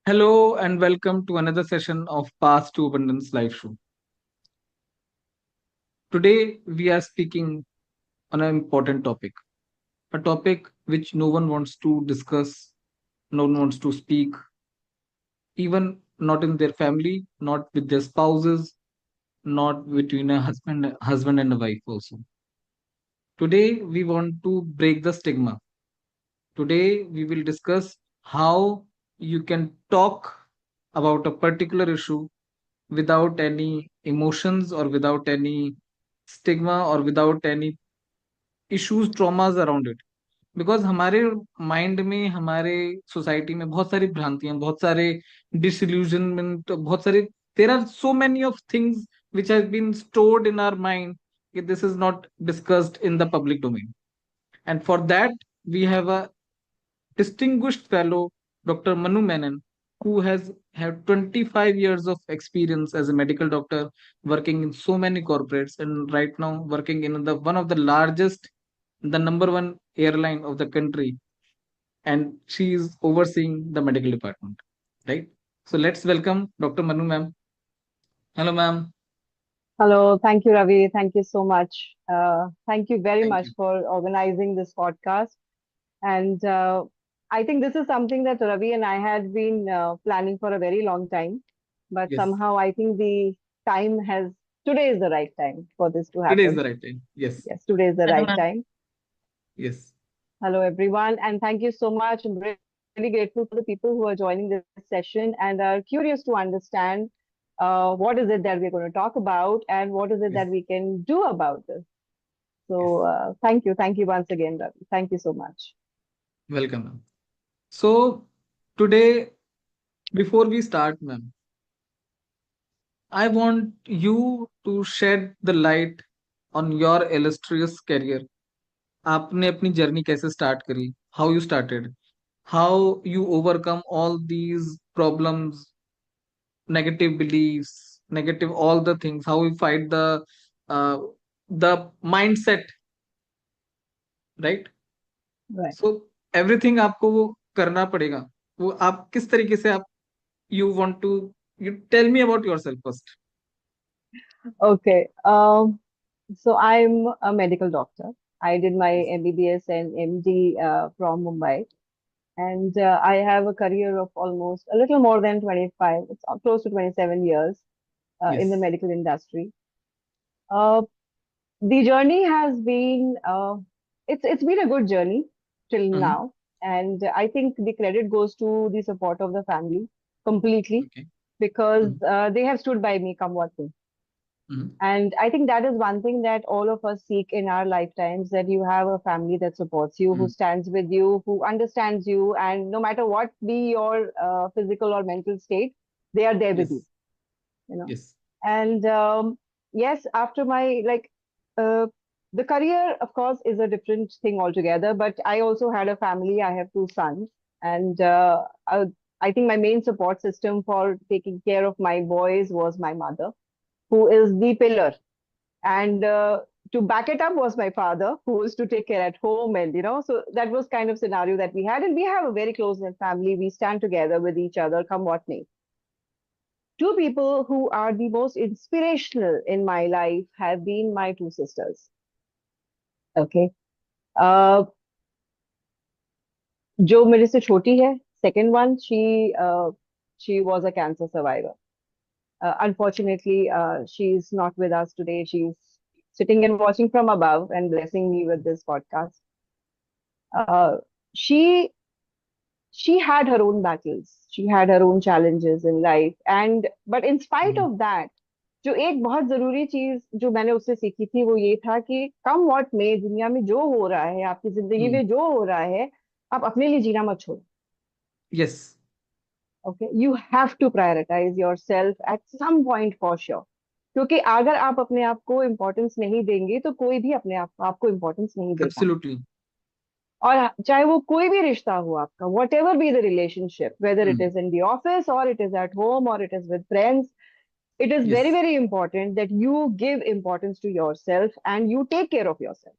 Hello and welcome to another session of Path to Abundance live show. Today we are speaking on an important topic, a topic which no one wants to discuss, no one wants to speak, even not in their family, not with their spouses, not between a husband and a wife also. Today we want to break the stigma. Today we will discuss how you can talk about a particular issue without any emotions or without any stigma or without any issues traumas around it because हमारे mind में हमारे society में बहुत सारी भ्रांतियां बहुत सारे disillusionment बहुत सारे there are so many of things which has been stored in our mind that this is not discussed in the public domain, and for that we have a distinguished fellow, Dr. Manu Menon, who has had 25 years of experience as a medical doctor, working in so many corporates, and right now working in the one of the largest, the number one airline of the country, and she is overseeing the medical department. Right. So let's welcome Dr. Manu, ma'am. Hello, ma'am. Hello, thank you, Ravi. Thank you so much. Thank you very Thank much you. for organizing this podcast. And I think this is something that Ravi and I had been planning for a very long time. But Yes. somehow I think the time has, today is the right time for this to Today is the happen. right time. Yes. Yes, today is the Hello, right ma'am. time. Yes. Hello, everyone. And thank you so much. I'm really grateful for the people who are joining this session and are curious to understand what is it that we're going to talk about and what is it Yes. that we can do about this. Yes. So thank you. Thank you once again, Ravi. Thank you so much. Welcome, ma'am. So today, before we start, ma'am, I want you to shed the light on your illustrious career. आपने अपनी journey कैसे start करी? How you started? How you overcome all these problems, negative beliefs, negative all the things? How you fight uh, the mindset, right? Right. So everything आपको वो करना पड़ेगा. वो आप किस तरीके से आप you want to you tell me about yourself first. Okay. So I'm a medical doctor. I did my Yes. MBBS and MD from Mumbai, and I have a career of almost a little more than 25. It's close to 27 years in the Yes. medical industry. Uh, the journey has been it's been a good journey till Mm-hmm. now, and I think the credit goes to the support of the family completely Okay. because Mm-hmm. they have stood by me come what may. Mm-hmm. And I think that is one thing that all of us seek in our lifetimes, that you have a family that supports you, who Mm-hmm. stands with you, who understands you, and no matter what be your physical or mental state, they are there with you, Yes. you know. Yes. And yes, after my uh, the career, of course, is a different thing altogether. But I also had a family. I have two sons, and I think my main support system for taking care of my boys was my mother, who is the pillar. And to back it up was my father, who was to take care at home. And, so that was kind of scenario that we had. And we have a very close knit family. We stand together with each other, come what may. Two people who are the most inspirational in my life have been my two sisters. Okay. Uh, जो मेरे से छोटी है, second one, she was a cancer survivor. Unfortunately, she's not with us today. She's sitting and watching from above and blessing me with this podcast. Uh, she she had her own battles. She had her own challenges in life, and but in spite Mm-hmm. of that, जो एक बहुत जरूरी चीज जो मैंने उससे सीखी थी वो ये था कि कम व्हाट में दुनिया में जो हो रहा है, आपकी जिंदगी Mm-hmm. में जो हो रहा है, आप अपने लिए जीना मत छोड़ो. Yes. Okay, you have to prioritize yourself at some point for sure. क्योंकि अगर आप अपने आप को इम्पोर्टेंस नहीं देंगे तो कोई भी अपने आप को आपको इम्पोर्टेंस नहीं देगा. Absolutely. और चाहे वो कोई भी रिश्ता हो आपका, what ever be the relationship, whether it Mm. Is in the office और इट इज एट होम और it is with friends, it is very Yes. very important that you give importance to yourself and you take care of yourself.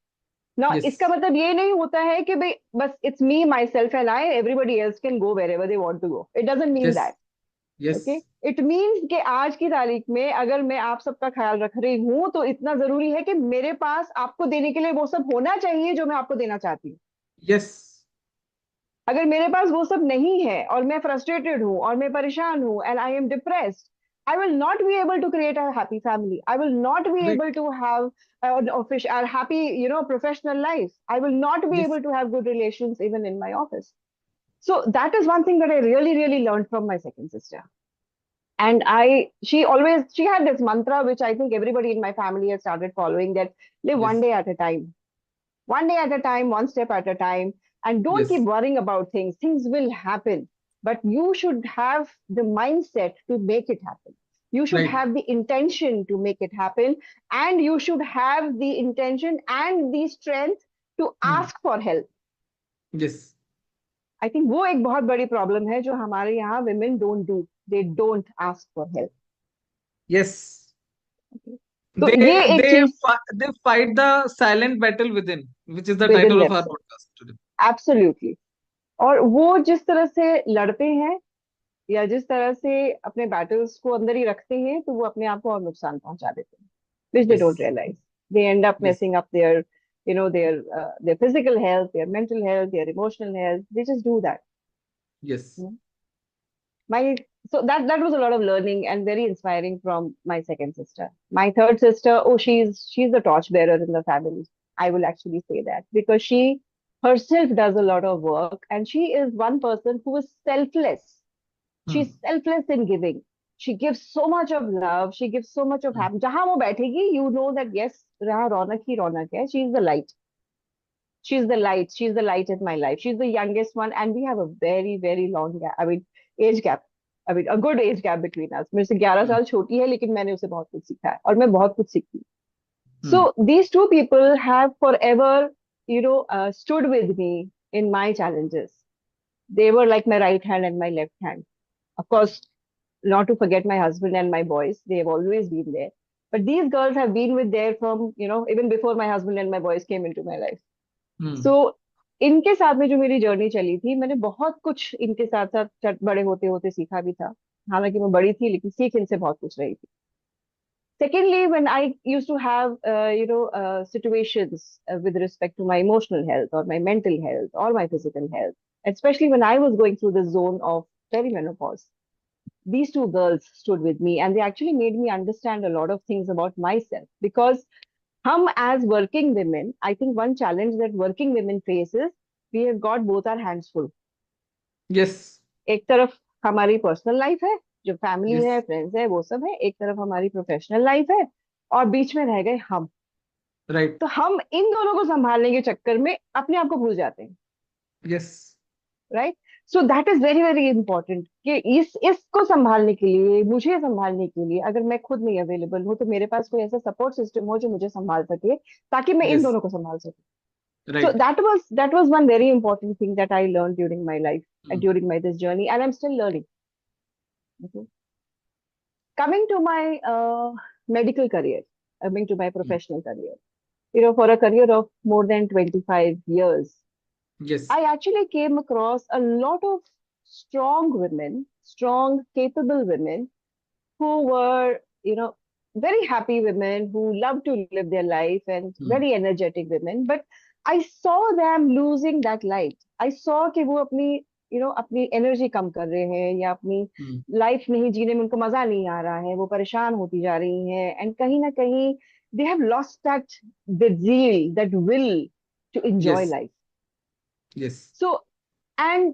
ना, इसका yes, मतलब ये नहीं होता है कि भाई बस it's me myself and I, everybody else can go wherever they want to go, it doesn't mean yes, that. Okay, yes, it means कि आज की तारीख में अगर मैं आप सबका ख्याल रख रही हूँ तो इतना जरूरी है कि मेरे पास आपको देने के लिए वो सब होना चाहिए जो मैं आपको देना चाहती हूँ। yes, अगर मेरे पास वो सब नहीं है और मैं फ्रस्ट्रेटेड हूँ और मैं परेशान हूँ and I am depressed, I will not be able to create a happy family, I will not be right, able to have a happy, professional life. I will not be yes, able to have good relations even in my office. So that is one thing that I really, really learned from my second sister. And she had this mantra, which I think everybody in my family has started following, that live one yes, day at a time, one day at a time, one step at a time, and don't keep yes, worrying about things. Things will happen, but you should have the mindset to make it happen. You should right, have the intention to make it happen, and you should have the intention and the strength to hmm, ask for help. yes, I think वो एक बहुत बड़ी problem है जो हमारे यहाँ women don't do. They don't ask for help. yes. तो They ये एक they चीज they fight the silent battle within, which is the within title of our themself, podcast today. Absolutely. और वो जिस तरह से लड़ते हैं या जिस तरह से अपने बैटल्स को अंदर ही रखते हैं, तो वो अपने आप को और नुकसान पहुंचा देते हैं, which they don't Yes, realise. They end up yes, messing up there, their physical health, their mental health, their emotional health. They just do that. yes, My So that was a lot of learning and very inspiring from my second sister. My third sister, oh, she's the torchbearer in the family. I will actually say that because she herself does a lot of work, and she is one person who is selfless. hmm, She's selfless in giving. She gives so much of love. She gives so much of hmm, happiness. जहां वो बैठेगी, you know that yes, रहा रौनक ही रौनक है. She's the light. She's the light. She's the light in my life. She's the youngest one, and we have a very, very long gap. I mean, age gap. I mean, a good age gap between us. मेरे से 11 hmm, साल छोटी है, लेकिन मैंने उसे बहुत कुछ सीखा है और मैं बहुत कुछ सीखती हूँ. So hmm, these two people have forever, stood with me in my challenges. They were like my right hand and my left hand. Of course, not to forget my husband and my boys. They have always been there. But these girls have been with there from, even before my husband and my boys came into my life. So hmm, इनके साथ में जो मेरी journey चली थी, मैंने बहुत कुछ इनके साथ साथ बड़े होते होते सीखा भी था। हालांकि मैं बड़ी थी, लेकिन सीख इनसे बहुत कुछ रही थी। Secondly, when I used to have, situations with respect to my emotional health or my mental health or my physical health, especially when I was going through the zone of perimenopause, these two girls stood with me and they actually made me understand a lot of things about myself. Because hum as working women, I think one challenge that working women face is we have got both our hands full. yes, एक तरफ हमारी personal life है, जो family है, yes, friends है, वो सब है, एक तरफ हमारी प्रोफेशनल लाइफ है, और बीच में रह गए हम। right, तो हम इन दोनों को संभालने के चक्कर में अपने आप को भूल जाते हैं, yes, right? So that is very very important कि इसको संभालने के लिए, मुझे संभालने के लिए, अगर मैं खुद नहीं अवेलेबल हूँ, तो मेरे पास कोई ऐसा सपोर्ट सिस्टम हो जो मुझे संभाल सके, ताकि मैं इन yes, दोनों को संभाल सकूं. So right, that was one very important thing that I learned during my life and hmm, during my this journey, and I'm still learning. Okay. Coming to my medical career, coming to my hmm, professional career, for a career of more than 25 years, yes, I actually came across a lot of strong women, strong, capable women who were, very happy women who love to live their life and hmm, very energetic women. But I saw them losing that light. I saw कि वो अपनी energy कम कर रहे हैं, या अपनी hmm, life नहीं जीने में उनको मजा नहीं आ रहा है, वो परेशान होती जा रही हैं, एंड कहीं ना कहीं they have lost that zeal, that will to enjoy yes, life. yes, So, and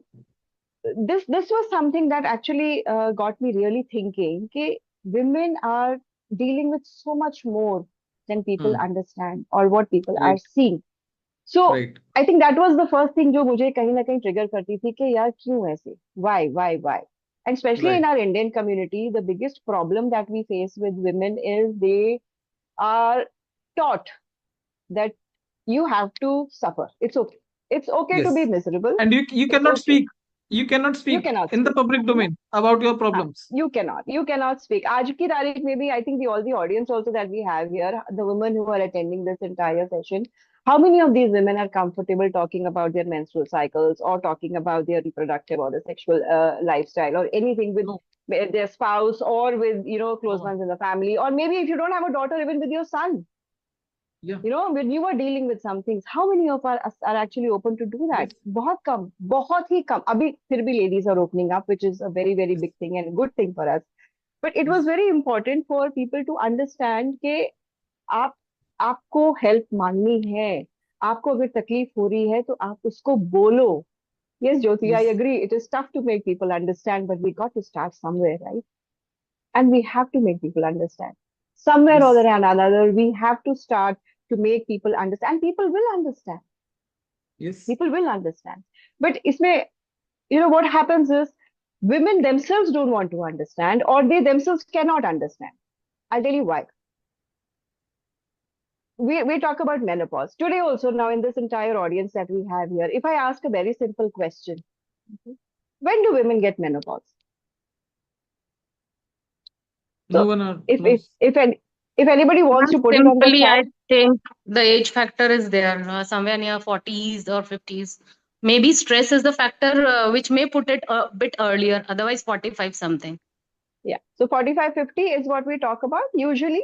this was something that actually got me really thinking कि women are dealing with so much more than people hmm, understand or what people are right, seeing. So right, I think that was the first thing जो मुझे कहीं ना कहीं trigger करती थी कि यार क्यों ऐसे, why, and especially in right, our Indian community, the biggest problem that we face with women is they are taught that you have to suffer. It's okay to be yes. miserable. And you It's cannot okay. speak. You cannot You speak cannot in the speak. public domain about your हाँ, problems. you cannot speak. आज की तारीख में भी, I think all the audience also that we have here, the women who are attending this entire session, How many of these women are comfortable talking about their menstrual cycles or talking about their reproductive or the sexual lifestyle or anything with No. their spouse or with, close No. ones in the family? Or maybe if you don't have a daughter, even with your son, Yeah. when you are dealing with some things, how many of us are actually open to do that? Yes. बहुत कम, बहुत ही कम. अभी फिर भी ladies are opening up, which is a very, very Yes. big thing and good thing for us. But it was Yes. very important for people to understand कि आप आपको help मांगनी है, आपको अगर तकलीफ हो रही है तो आप उसको बोलो. Yes, Jyoti, I Yes. agree. It is tough to make people understand, but we got to start somewhere, right? And we have to make people understand. Somewhere or Yes. another, we have to start to make people understand. People will understand. Yes. People will understand. But isme, what happens is women themselves don't want to understand, or they themselves cannot understand. I'll tell you why. We talk about menopause today also. Now in this entire audience that we have here, if I ask a very simple question, okay, when do women get menopause? No So one if if knows. if an, if anybody wants Ma'am, to put it on the simply, chat. I think the age factor is there, somewhere near 40s or 50s. Maybe stress is the factor which may put it a bit earlier, otherwise 45 something. Yeah, so 45, 50 is what we talk about usually,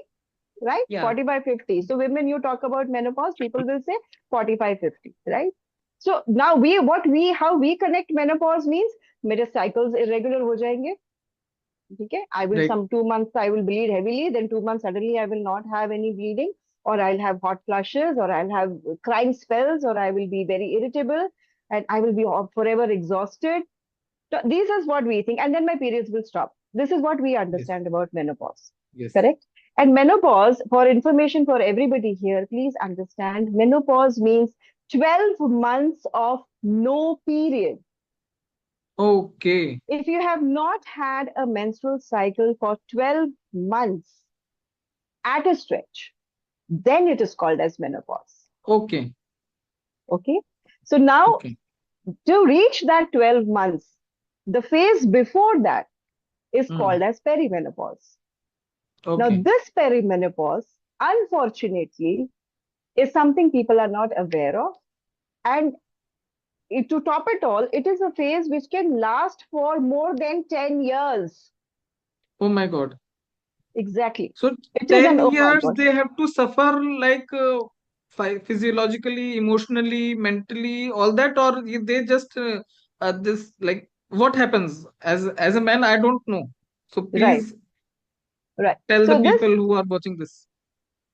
right? Yeah. 45, 50. So women, you talk about menopause, people will say 45, 50, right? So now how we connect menopause means मेरे cycles irregular हो जाएंगे. Okay, I will Right. some 2 months I will bleed heavily, then 2 months suddenly I will not have any bleeding, or I'll have hot flushes, or I'll have crying spells, or I will be very irritable, and I will be forever exhausted. So this is what we think, and then my periods will stop. This is what we Yes. understand about menopause, Yes. correct? And menopause, for information for everybody here, please understand menopause means 12 months of no period. Okay. If you have not had a menstrual cycle for 12 months at a stretch, then it is called as menopause. Okay. Okay. So now Okay. to reach that 12 months, the phase before that is Hmm. called as perimenopause. Now, Okay. this perimenopause, unfortunately, is something people are not aware of. And to top it all, it is a phase which can last for more than 10 years. Oh my God. Exactly. So It is an 10 oh my years God. they have to suffer like physiologically, emotionally, mentally, all that, or they just this like what happens as a man? I don't know. So Right, please right. tell the So this, people who are watching this.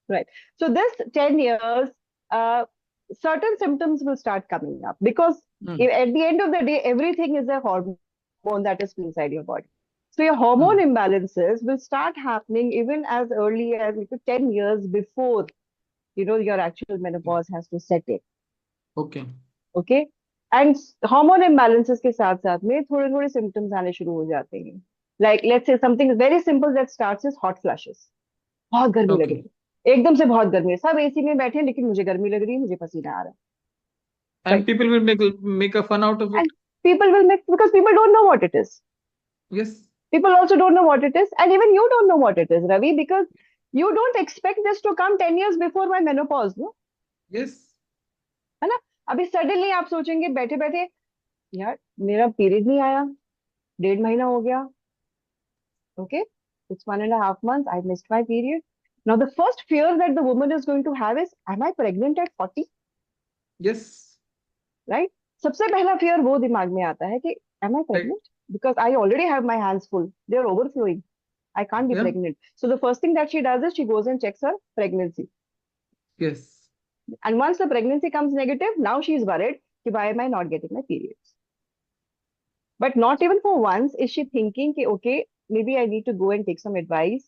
right. So this 10 years, uh, certain symptoms will start coming up because Hmm. at the end of the day, everything is a hormone that is inside your body. So your hormone Hmm. imbalances will start happening even as early as 10 years before, your actual menopause has to set in. Okay. Okay. And hormone imbalances के साथ साथ में थोड़े थोड़े symptoms आने शुरू हो जाते हैं. Like let's say something very simple that starts is hot flashes. बहुत गर्मी लग रही Okay. है, एकदम से बहुत गर्मी है, सब एसी में बैठे हैं लेकिन मुझे गर्मी लग रही है, मुझे पसीना आ रहा है. And right. people will make a fun out of it. And people will make because people don't know what it is. Yes. People also don't know what it is, and even you don't know what it is, Ravi, because you don't expect this to come 10 years before my menopause, no? Yes. है ना? अभी suddenly आप सोचेंगे बैठे बैठे, यार मेरा period नहीं आया, 1.5 महीना हो गया. Okay, it's 1.5 months. I missed my period. Now, the first fear that the woman is going to have is, am I pregnant at 40? Yes. Right? सबसे पहला fear वो दिमाग में आता है कि am I Right. pregnant? Because I already have my hands full. They're overflowing. I can't be Yeah. pregnant. So the first thing that she does is she goes and checks her pregnancy. Yes. And once the pregnancy comes negative, now she's worried, why am I not getting my periods? But not even for once is she thinking, okay, maybe I need to go and take some advice.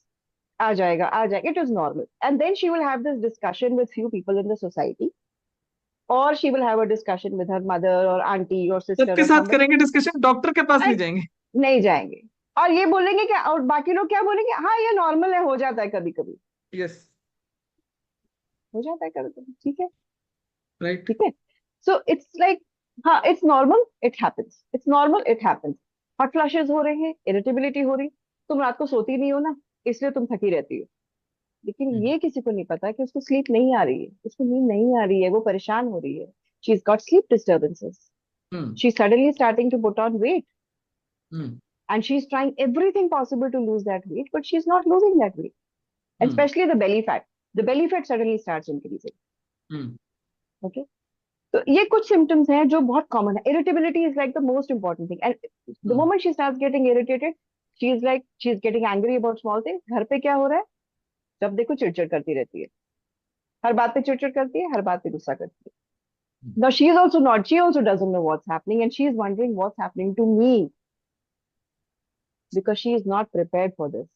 आ जाएगा, it is normal. And then she will have this discussion with few people in the society, or she will have a discussion with her mother or auntie or sister सबके or साथ somebody. करेंगे discussion, doctor के पास नहीं And जाएंगे. नहीं जाएंगे. और ये बोलेंगे क्या, और बाकी लोग क्या बोलेंगे, हाँ ये नॉर्मल है, हो जाता है कभी कभी. Yes. हो जाता है कभी कभी, ठीक है. Right. ठीक है. सो इट्स लाइक, हाँ it's normal, it happens, it's normal, it happens. Hot flashes हो रहे हैं, इरिटेबिलिटी हो रही, तुम रात को सोती नहीं हो ना, इसलिए तुम थकी रहती हो. लेकिन ये किसी को नहीं पता कि उसको स्लीप नहीं आ रही है, उसको नींद नहीं आ रही है, वो परेशान हो रही है. She is got sleep disturbances. Hmm. She's suddenly starting to put on weight, Hmm. and she's trying everything possible to lose that weight, but she's not losing that weight. And Hmm. especially the belly fat. The belly fat suddenly starts increasing. Hmm. Okay. तो ये कुछ symptoms हैं जो बहुत common है. Irritability is like the most important thing. And the Hmm. moment she starts getting irritated, she's getting angry about small things. घर पे क्या हो रहा है? जब देखो चिड़चिड़ करती रहती है. हर बात पे चिड़चिड़ करती है, हर बात पे गुस्सा करती है. Now she also doesn't know what's happening, and she is wondering what's happening to me because she is not prepared for this.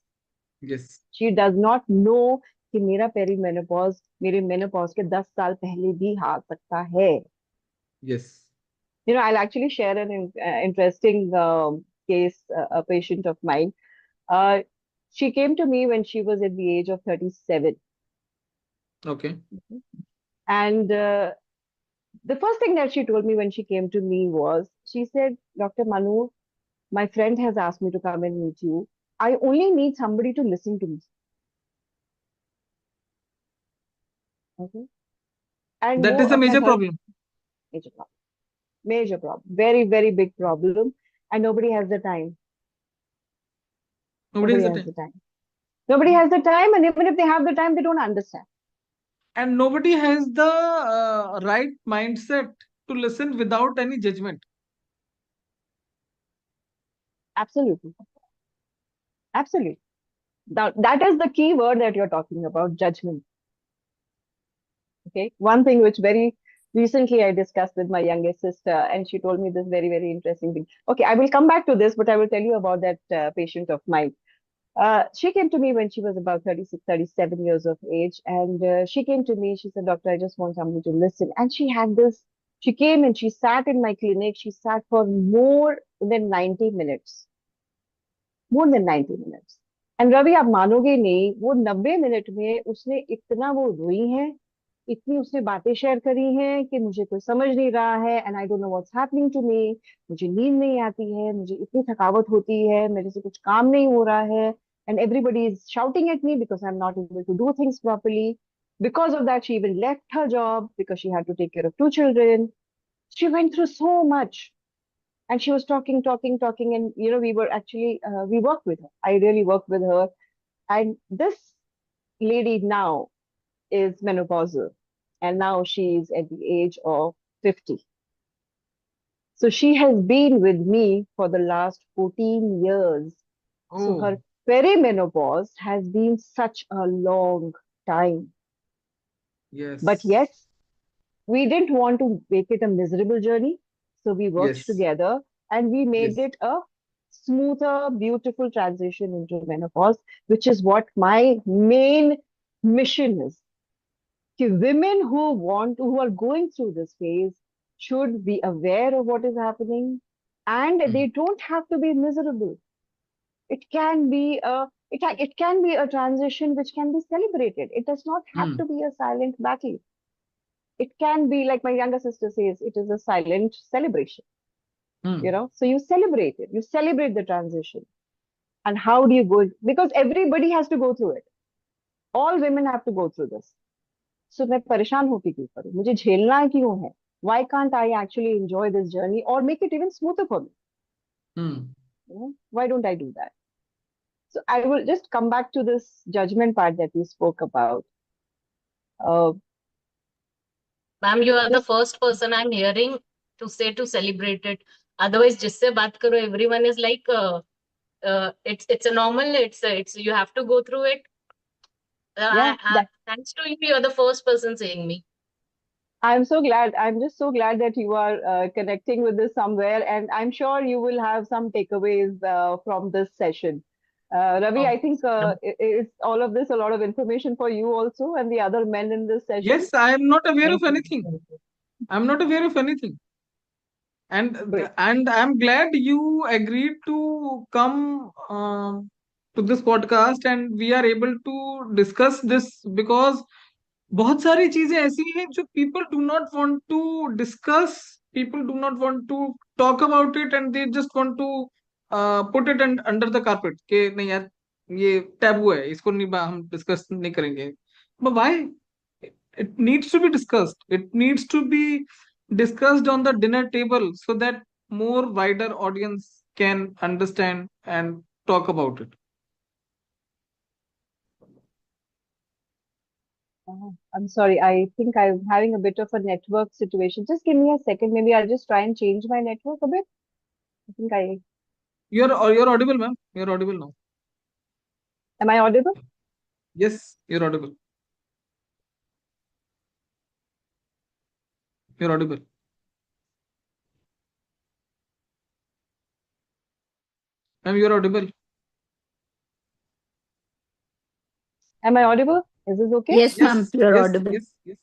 Yes. She does not know कि मेरा पेरीमेनोपॉज मेरे मेनोपॉज के 10 साल पहले भी आ सकता है. Yes. I'll actually share an interesting case. A patient of mine. Uh, she came to me when she was at the age of 37. Okay. And the first thing that she told me when she came to me was, she said, Dr. Manu, my friend has asked me to come and meet you. I only need somebody to listen to me. Okay. And That वो is a अपना major घर, problem. major problem, major problem, very, very big problem. And nobody has the time. Nobody has Nobody the has time. the time. Nobody has the time. And even if they have the time, they don't understand. And nobody has the right mindset to listen without any judgment. Absolutely. Absolutely. That is the key word that you're talking about, judgment. Okay. One thing which very recently I discussed with my youngest sister, and she told me this very, very interesting thing. Okay, I will come back to this, but I will tell you about that patient of mine. She came to me when she was about 36, 37 years of age. And she came to me, she said, Doctor, I just want somebody to listen. And she came and she sat in my clinic. She sat for more than 90 minutes. More than 90 minutes. And Ravi, आप मानोगे नहीं, वो 90 minute में उसने इतना वो रोई है, इतनी उसने बातें शेयर करी हैं कि मुझे कोई समझ नहीं रहा है. And I don't know what's happening to me. मुझे नींद नहीं आती है, मुझे इतनी थकावट होती है, मेरे से कुछ काम नहीं हो रहा है. And everybody is shouting at me because I am not able to do things properly. Because of that, she even left her job because she had to take care of two children. She went through so much. And she was talking, and we were actually we worked with her. I really worked with her. And this lady now is menopausal, and now she's at the age of 50. So she has been with me for the last 14 years. So Oh, her perimenopause has been such a long time. But yes. yes, we didn't want to make it a miserable journey. So we worked Yes. together and we made Yes. it a smoother, beautiful transition into menopause, which is what my main mission is. कि women who are going through this phase should be aware of what is happening, and Hmm. they don't have to be miserable. It can be it can be a transition which can be celebrated. It does not have Hmm. to be a silent battle. It can be, like my younger sister says, it is a silent celebration. Hmm. So you celebrate it. You celebrate the transition. And how do you go? Because everybody has to go through it. All women have to go through this. So मैं परेशान होके क्यों करूं? मुझे झेलना क्यों है? Why can't I actually enjoy this journey or make it even smoother for me? Hmm. Why don't I do that? So I will just come back to this judgment part that we spoke about. Uh, ma'am, you are the just first person I am hearing to say to celebrate it. Otherwise जिससे बात करो everyone is like it's a normal, it's you have to go through it. yeah, Thanks to you, you're the first person saying me. I'm so glad. I'm just so glad that you are connecting with this somewhere, and I'm sure you will have some takeaways from this session. Ravi, Oh, I think is all of this a lot of information for you also, and the other men in this session? yes, I am not aware of Thank you. anything. I'm not aware of anything. And Great. and I'm glad you agreed to come to this podcast and we are able to discuss this because बहुत सारी चीजें ऐसी हैं जो people do not want to discuss, people do not want to talk about it and they just want to put it under the carpet कि नहीं यार ये टैबू है, इसको नहीं हम डिस्कस नहीं करेंगे, but why? It needs to be discussed. It needs to be discussed on the dinner table so that more wider audience can understand and talk about it. I'm sorry. I think I'm having a bit of a network situation. Just give me a second. Maybe I'll just try and change my network a bit. I think I You're audible, ma'am. You're audible now. am I audible? Yes, you're audible. You're audible. Ma'am, you're audible. Am I audible? Is this okay? Yes, ma'am, Yes, you're yes, audible. yes, yes,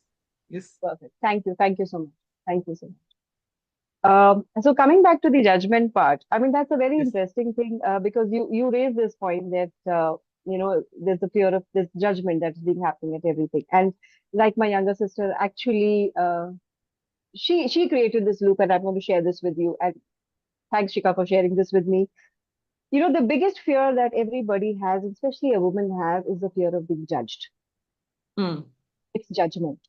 yes, Perfect. Thank you. Thank you so much. Thank you so much. So coming back to the judgment part, I mean that's a very yes, interesting thing because you raised this point that there's a fear of this judgment that's been happening at everything, and like my younger sister, actually, she created this loop, and I'm going to share this with you. And thanks, Shika, for sharing this with me. You know, the biggest fear that everybody has, especially a woman has, is the fear of being judged. hmm, It's judgment.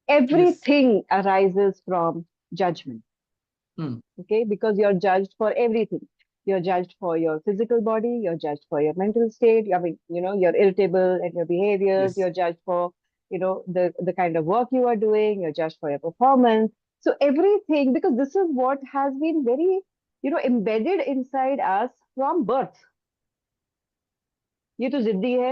yes, Everything arises from judgment. hmm, Okay, because you're judged for everything. You're judged for your physical body, you're judged for your mental state. I mean, you're irritable and your behaviors, yes, you're judged for, the kind of work you are doing, you're judged for your performance. So everything, because this is what has been very, embedded inside us from birth. ये तो जिद्दी है,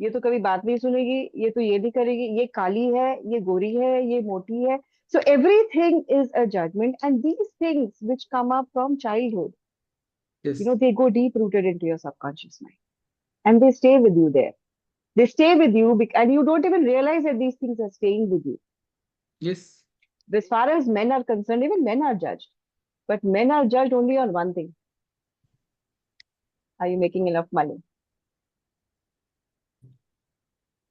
ये तो कभी बात नहीं सुनेगी, ये तो ये नहीं करेगी, ये काली है, ये गोरी है, ये मोटी है. So everything is a judgment, and these things which come up from childhood, yes, they go deep rooted into your subconscious mind, and they stay with you there. They stay with you, and you don't even realize that these things are staying with you. yes, As far as men are concerned, even men are judged, but men are judged only on one thing: are you making enough money,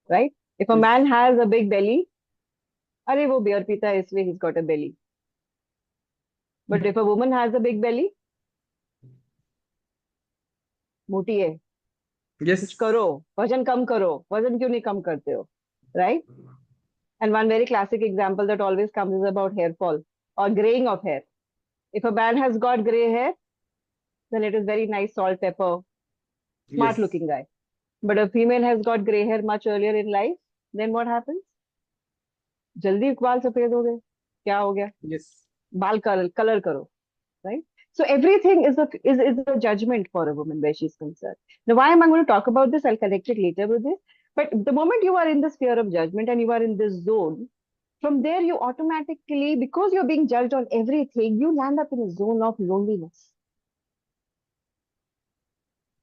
right? If a yes, man has a big belly, अरे वो beer पीता है इसलिए he's got a belly. But if a woman has a big belly, मोटी है, कुछ yes, करो, वजन कम करो, वजन क्यों नहीं कम करते हो, right? And one very classic example that always comes is about hair fall or graying of hair. If a man has got gray hair, then it is very nice, salt, pepper, smart yes, looking guy. But a female has got gray hair much earlier in life, then what happens? जल्दी बाल सफेद हो गए, क्या हो गया, yes, बाल colour करो, right? So everything is a judgment for a woman where she's concerned. Now, why am I going to talk about this? I'll connect it later with this. But the moment you are in this fear of judgment and you are in this zone, from there you automatically, because you're being judged on everything, you land up in a zone of loneliness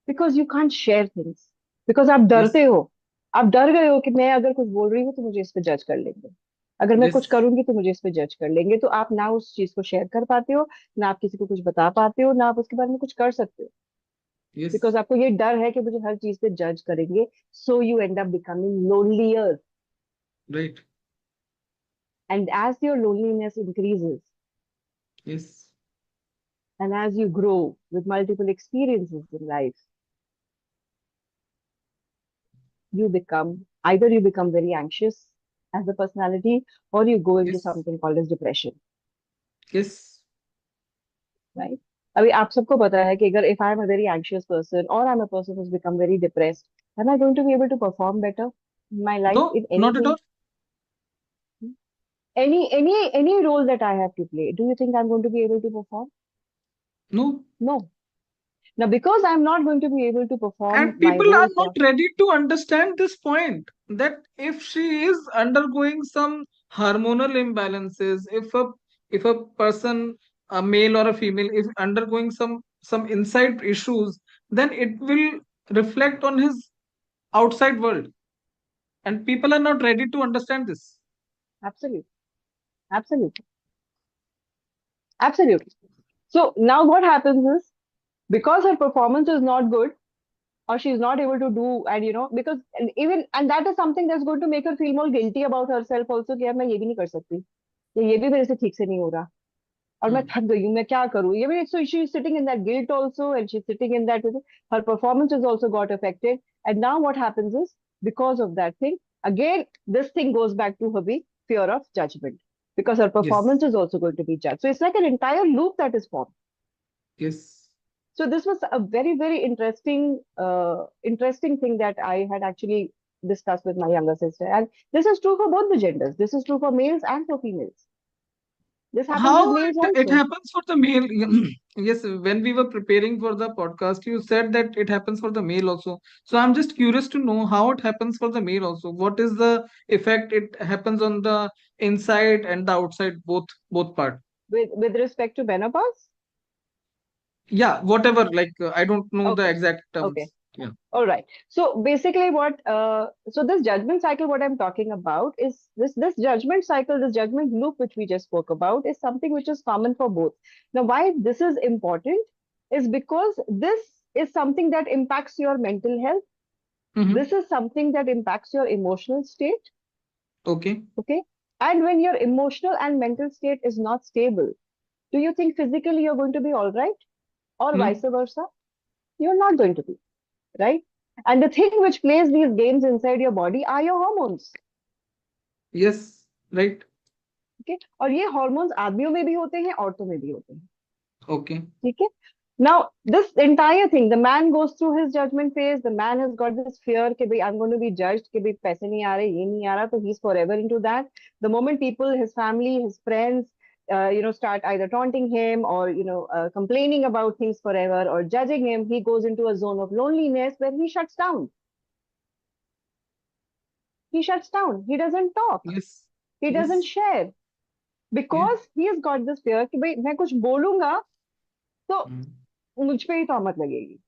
because you can't share things. Because आप डरते yes, हो, आप डर गए हो कि मैं अगर कुछ बोल रही हूँ तो मुझे इस पे जज कर लेंगे, अगर मैं कुछ yes, करूंगी तो मुझे इस पे जज कर लेंगे, तो आप ना उस चीज को शेयर कर पाते हो, ना आप किसी को कुछ बता पाते हो, ना आप उसके बारे में कुछ कर सकते हो, yes, बिकॉज आपको ये डर है कि मुझे हर चीज पे जज करेंगे. So you end up becoming lonelier, right, and as your loneliness increases yes, and as you grow with multiple experiences in life, you become very anxious as a personality, or you go into yes, something called as depression, yes, right? अभी आप सबको पता है कि अगर if I am a very anxious person or I'm a person who's become very depressed, am I going to be able to perform better in my life no, in not at anything? all. Any role that I have to play, do you think I'm going to be able to perform? No. No. Now, because I'm not going to be able to perform And my people are role not ready to understand this point that if she is undergoing some hormonal imbalances, if a person, a male or a female, is undergoing some inside issues, then it will reflect on his outside world. And people are not ready to understand this. absolutely, absolutely, absolutely. So now what happens is, because her performance is not good, or she's not able to do, and because, and that is something that's going to make her feel more guilty about herself also, कि यार मैं ये भी नहीं कर सकती, या ये भी मेरे से ठीक से नहीं हो रहा, और मैं Hmm. थक गई हूँ, मैं क्या करूँ, so she's sitting in that guilt also, and she's sitting in that, her performance has also got affected, And now what happens is, because of that thing, again, this thing goes back to her fear of judgment, because her performance Yes. is also going to be judged. So it's like an entire loop that is formed. Yes. So this was a very, very interesting thing that I had actually discussed with my younger sister. And this is true for both the genders. This is true for males and for females. This happens with How males it also. happens for the male? Yes, when we were preparing for the podcast, you said that it happens for the male also. So I'm just curious to know how it happens for the male also. What is the effect it happens on the inside and the outside, both part? With respect to menopause. Yeah, whatever. Like I don't know the Okay. exact Okay. terms. Yeah. All right. So basically, so this judgment cycle, what I'm talking about is this judgment cycle, this judgment loop, which we just spoke about, is something which is common for both. Now, why this is important is because this is something that impacts your mental health. Mm-hmm. This is something that impacts your emotional state. Okay. Okay. And when your emotional and mental state is not stable, do you think physically you're going to be all right, or vice No. versa? You're not going to be, right? And the thing which plays these games inside your body are your hormones. Yes. Right. Okay, और ये hormones आदमियों में भी होते हैं, औरतों में भी होते हैं. Okay. ठीक है. Now this entire thing, the man goes through his judgment phase. The man has got this fear कि भाई I'm going to be judged, कि भाई पैसे नहीं आ रहे, ये नहीं आ रहा, तो he's forever into that. The moment people, his family, his friends, start either taunting him or complaining about things forever or judging him, he goes into a zone of loneliness where he shuts down. He shuts down. He doesn't talk. Yes. He doesn't Yes. share Yeah. because he has got this fear कि भाई मैं कुछ बोलूंगा तो Mm. मुझ पे ही तोहमत लगेगी.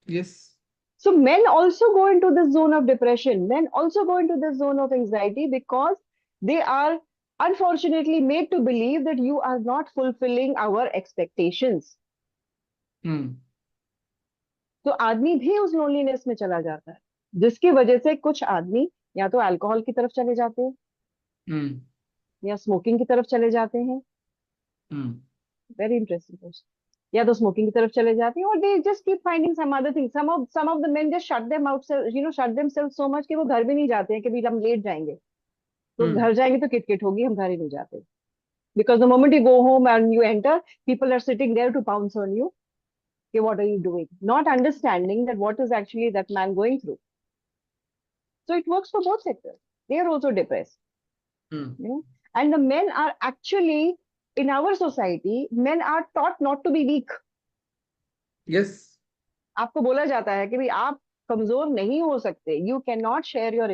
Yes. So men also go into this zone of depression. Men also go into this zone of anxiety because they are unfortunately made to believe that you are not fulfilling our expectations. Mm. तो आदमी भी उस loneliness में चला जाता है, जिसकी वजह से कुछ आदमी या तो अल्कोहल की तरफ चले जाते हैं Mm. या स्मोकिंग की तरफ चले जाते हैं. Mm. Very interesting question. या तो स्मोकिंग की तरफ चले जाते हैं, और they just keep finding some other thing. Some of the men just shut them out, shut themself so much कि वो घर भी नहीं जाते हैं कि भाई हम लेट जाएंगे, तो Mm. घर जाएंगे तो किटकिट होगी, हम घर ही नहीं जाते. Because the moment you go home and you enter, people are sitting there to pounce on you कि what are you doing, not understanding that what is actually that man going through. So it works for both sectors. They are also depressed, Mm. you know. And the men are actually, in our society, men are taught not to be weak. Yes. आपको बोला जाता है कि भाई आप कमजोर नहीं हो सकते. You can not share your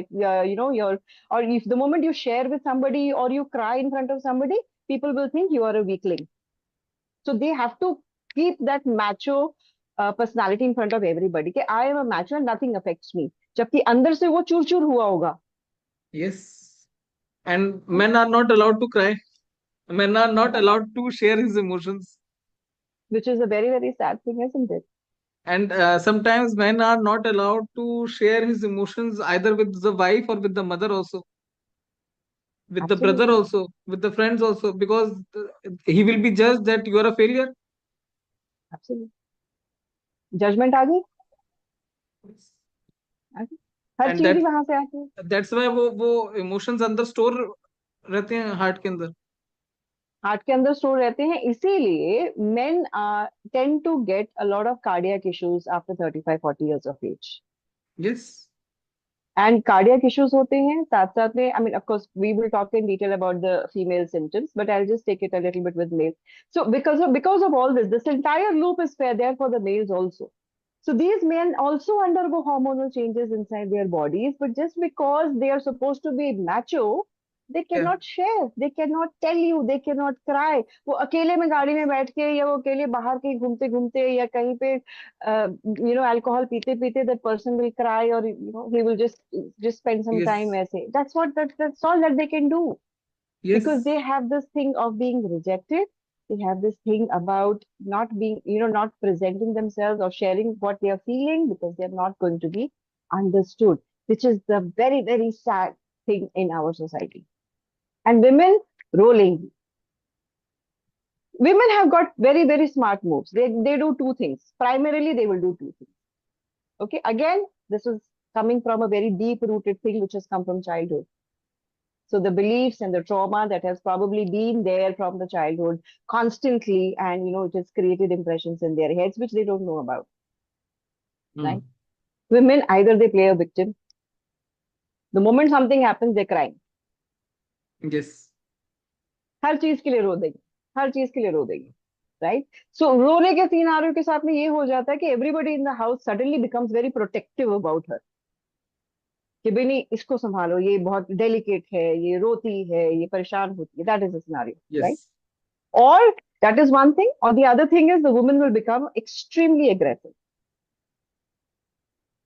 your, और if the moment you share with somebody और you cry in front of somebody, people will think you are a weakling. So they have to keep that macho personality in front of everybody कि I am a macho and nothing affects me, जबकि अंदर से वो चूर चूर हुआ होगा. Yes. And men are not allowed to cry. Men are not allowed to share his emotions. Which is a very, very sad thing, isn't it? And sometimes men are not allowed to share his emotions either with the wife or with the mother also, with the brother Absolutely. also, with the friends also, because he will be judged that you are a failure. Absolutely. Judgement आ गई. आ गई. हर And चीज ही that वहां से आती है. that's why वो emotions अंदर स्टोर रहते हैं हार्ट के अंदर. हार्ट के अंदर स्टोर रहते हैं, इसीलिए men tend to get a lot of cardiac issues after 35-40 years of age. Yes. And cardiac issues होते हैं साथ साथ में. I mean of course we will talk in detail about the female symptoms, but I will just take it a little bit with male. So because of all this entire loop is there for the males also. So these men also undergo hormonal changes inside their bodies, but just because they are supposed to be macho, they Yeah. cannot share, they cannot tell you, they cannot cry. वो अकेले में गाड़ी में बैठ के, या वो अकेले बाहर कहीं घूमते घूमते, या कहीं पे अल्कोहल पीते पीते, that person will cry, or he will just spend some time Yes. ऐसे. That's all that they can do, because Yes. they have this thing of being rejected. They have this thing about not being, not presenting themselves or sharing what they are feeling, because they're not going to be understood, which is the very, very sad thing in our society. And women, rolling. Women have got very, very smart moves. They do two things. Primarily, they will do two things. Okay, again, this is coming from a very deep rooted thing which has come from childhood. So the beliefs and the trauma that has probably been there from the childhood constantly, and it has created impressions in their heads which they don't know about, right? Hmm. Women, either they play a victim. The moment something happens, they're crying. Yes. हर चीज के लिए रो देंगे, हर चीज के लिए रो देंगे, right? सो रोने के सिनारियो के साथ में ये हो जाता है कि everybody in the house suddenly becomes very protective about her, कि भाई नहीं, इसको संभालो, ये बहुत डेलिकेट है, ये रोती है, ये परेशान होती है, that is the scenario, right? Yes. और that is one thing, or the other thing is the woman will become extremely aggressive.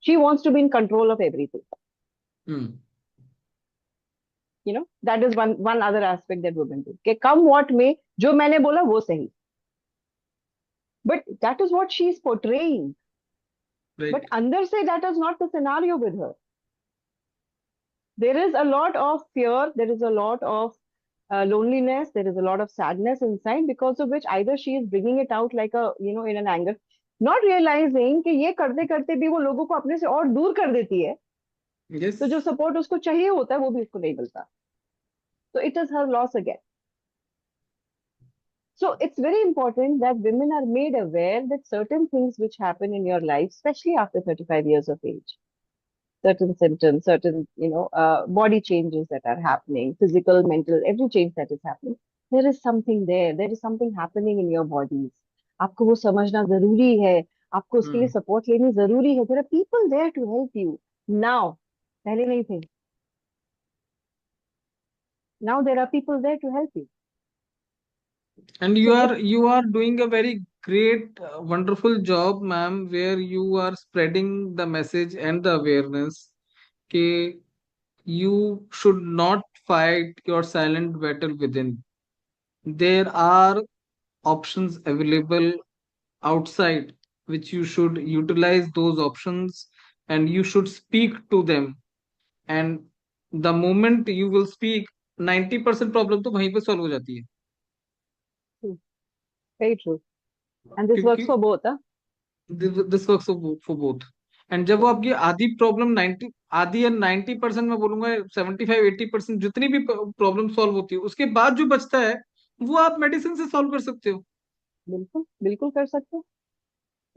She wants to be in control of everything. Hmm. That is one other aspect that women do, कि come what may, जो मैंने बोला वो सही. But that is what she is portraying. But Right. under say that is not the scenario with her. There is a lot of fear, there is a lot of loneliness, there is a lot of sadness inside, because of which either she is bringing it out like in an anger, not realizing कि ये करते करते भी वो लोगों को अपने से और दूर कर देती है, तो जो Yes. सपोर्ट उसको चाहिए होता है वो भी उसको नहीं मिलता. So it is her loss again. So it's very important that women are made aware that certain things which happen in your life, especially after 35 years of age, certain symptoms, certain, body changes that are happening, physical, mental, every change that is happening, there is something there. There is something happening in your bodies. आपको वो समझना जरूरी है. आपको उसके लिए Hmm. Support लेनी जरूरी है. There are people there to help you now. पहले नहीं थे. Now there are people there to help you. And So you are doing a very great, wonderful job, ma'am, where you are spreading the message and the awareness. Okay, you should not fight your silent battle within. There are options available outside, which you should utilize those options, and you should speak to them. And the moment you will speak, 90% problem तो वहीं पे solve हो जाती है. true, very true. And this works क्योंकि for both, huh? This works for both. And जब वो Yes. आपकी आधी प्रॉब्लम 90, आधी या 90% मैं बोलूंगा, 75-80% जितनी भी प्रॉब्लम सॉल्व होती है, उसके बाद जो बचता है वो आप मेडिसिन से सॉल्व कर सकते हो. बिल्कुल बिल्कुल कर सकते हो,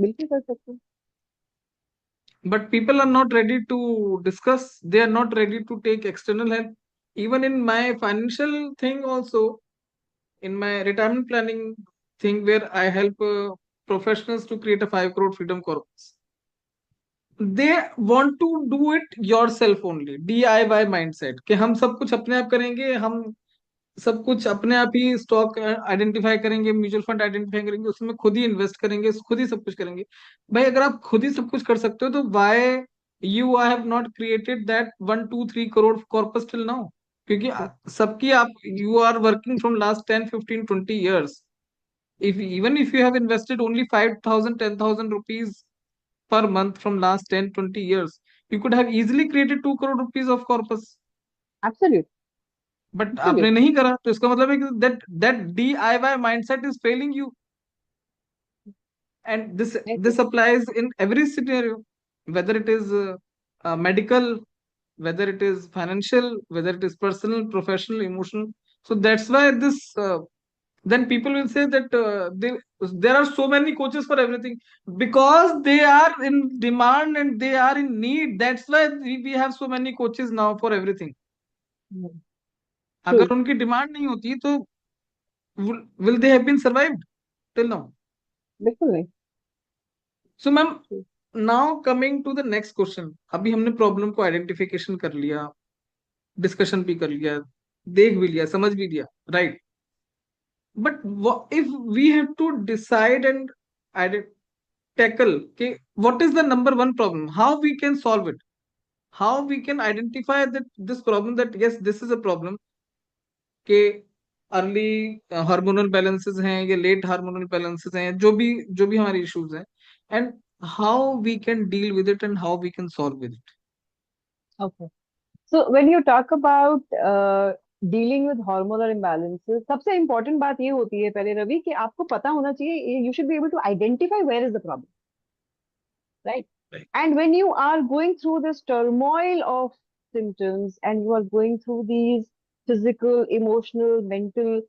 बिल्कुल कर सकते हो. But people are not ready to discuss, they are not ready to take external help. Even in my financial thing also, in my retirement planning thing, where I help professionals to create a 5 crore freedom corpus, they want to do it yourself only, DIY mindset, कि हम सब कुछ अपने आप करेंगे, हम सब कुछ अपने आप ही स्टॉक आइडेंटिफाई करेंगे, म्यूचुअल फंड आइडेंटिफाई करेंगे, उसमें खुद ही इन्वेस्ट करेंगे, खुद ही सब कुछ करेंगे. भाई अगर आप खुद ही सब कुछ कर सकते हो तो why you I have not created that 1 2 3 crore corpus till now? क्योंकि सबकी आप you are working from last 10 15 20 years. If even if you have invested only 5,000 10,000 rupees per month from last 10 20 years, you could have easily created 2 crore rupees of corpus. Absolute, but आपने absolute. नहीं करा, तो इसका मतलब है कि that DIY mindset is failing you. And this applies in every scenario, whether it is medical, whether it is financial, whether it is personal, professional, emotional. So that's why this then people will say that there are so many coaches for everything, because they are in demand and they are in need. That's why we have so many coaches now for everything. True. अगर उनकी demand नहीं होती तो will they have been survived till now? बिल्कुल नहीं. So ma'am, True. Now coming to the next question. अभी हमने problem को आइडेंटिफिकेशन कर लिया, डिस्कशन भी कर लिया, देख भी लिया, समझ भी लिया, right? But if we have to decide and tackle कि what is the number one problem, how we can solve it, how we can identify that this problem, that yes this is a problem, के early hormonal balances हैं या late hormonal balances हैं, जो भी हमारे issues हैं, and how we can deal with it and how we can solve with it. Okay. So when you talk about dealing with hormonal imbalances, सबसे important बात ये होती है पहले रवि, कि आपको पता होना चाहिए, you should be able to identify where is the problem, right? Right. And when you are going through this turmoil of symptoms and you are going through these physical, emotional, mental,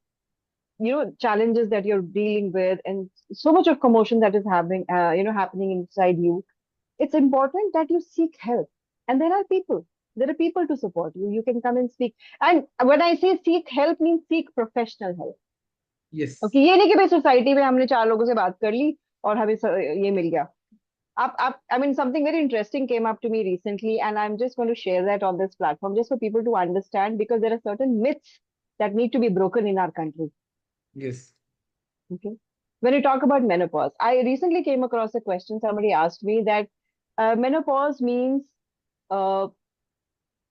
challenges that you're dealing with, and so much of commotion that is happening, happening inside you, it's important that you seek help. And there are people to support you. You can come and speak. And when I say seek help, means seek professional help. Yes. Okay, ये नहीं कि भाई society में हमने चार लोगों से बात कर ली और हमें ये मिल गया. आप I mean something very interesting came up to me recently, and I'm just going to share that on this platform just for people to understand, because there are certain myths that need to be broken in our country. Yes. Okay. When you talk about menopause, I recently came across a question. Somebody asked me that menopause means uh,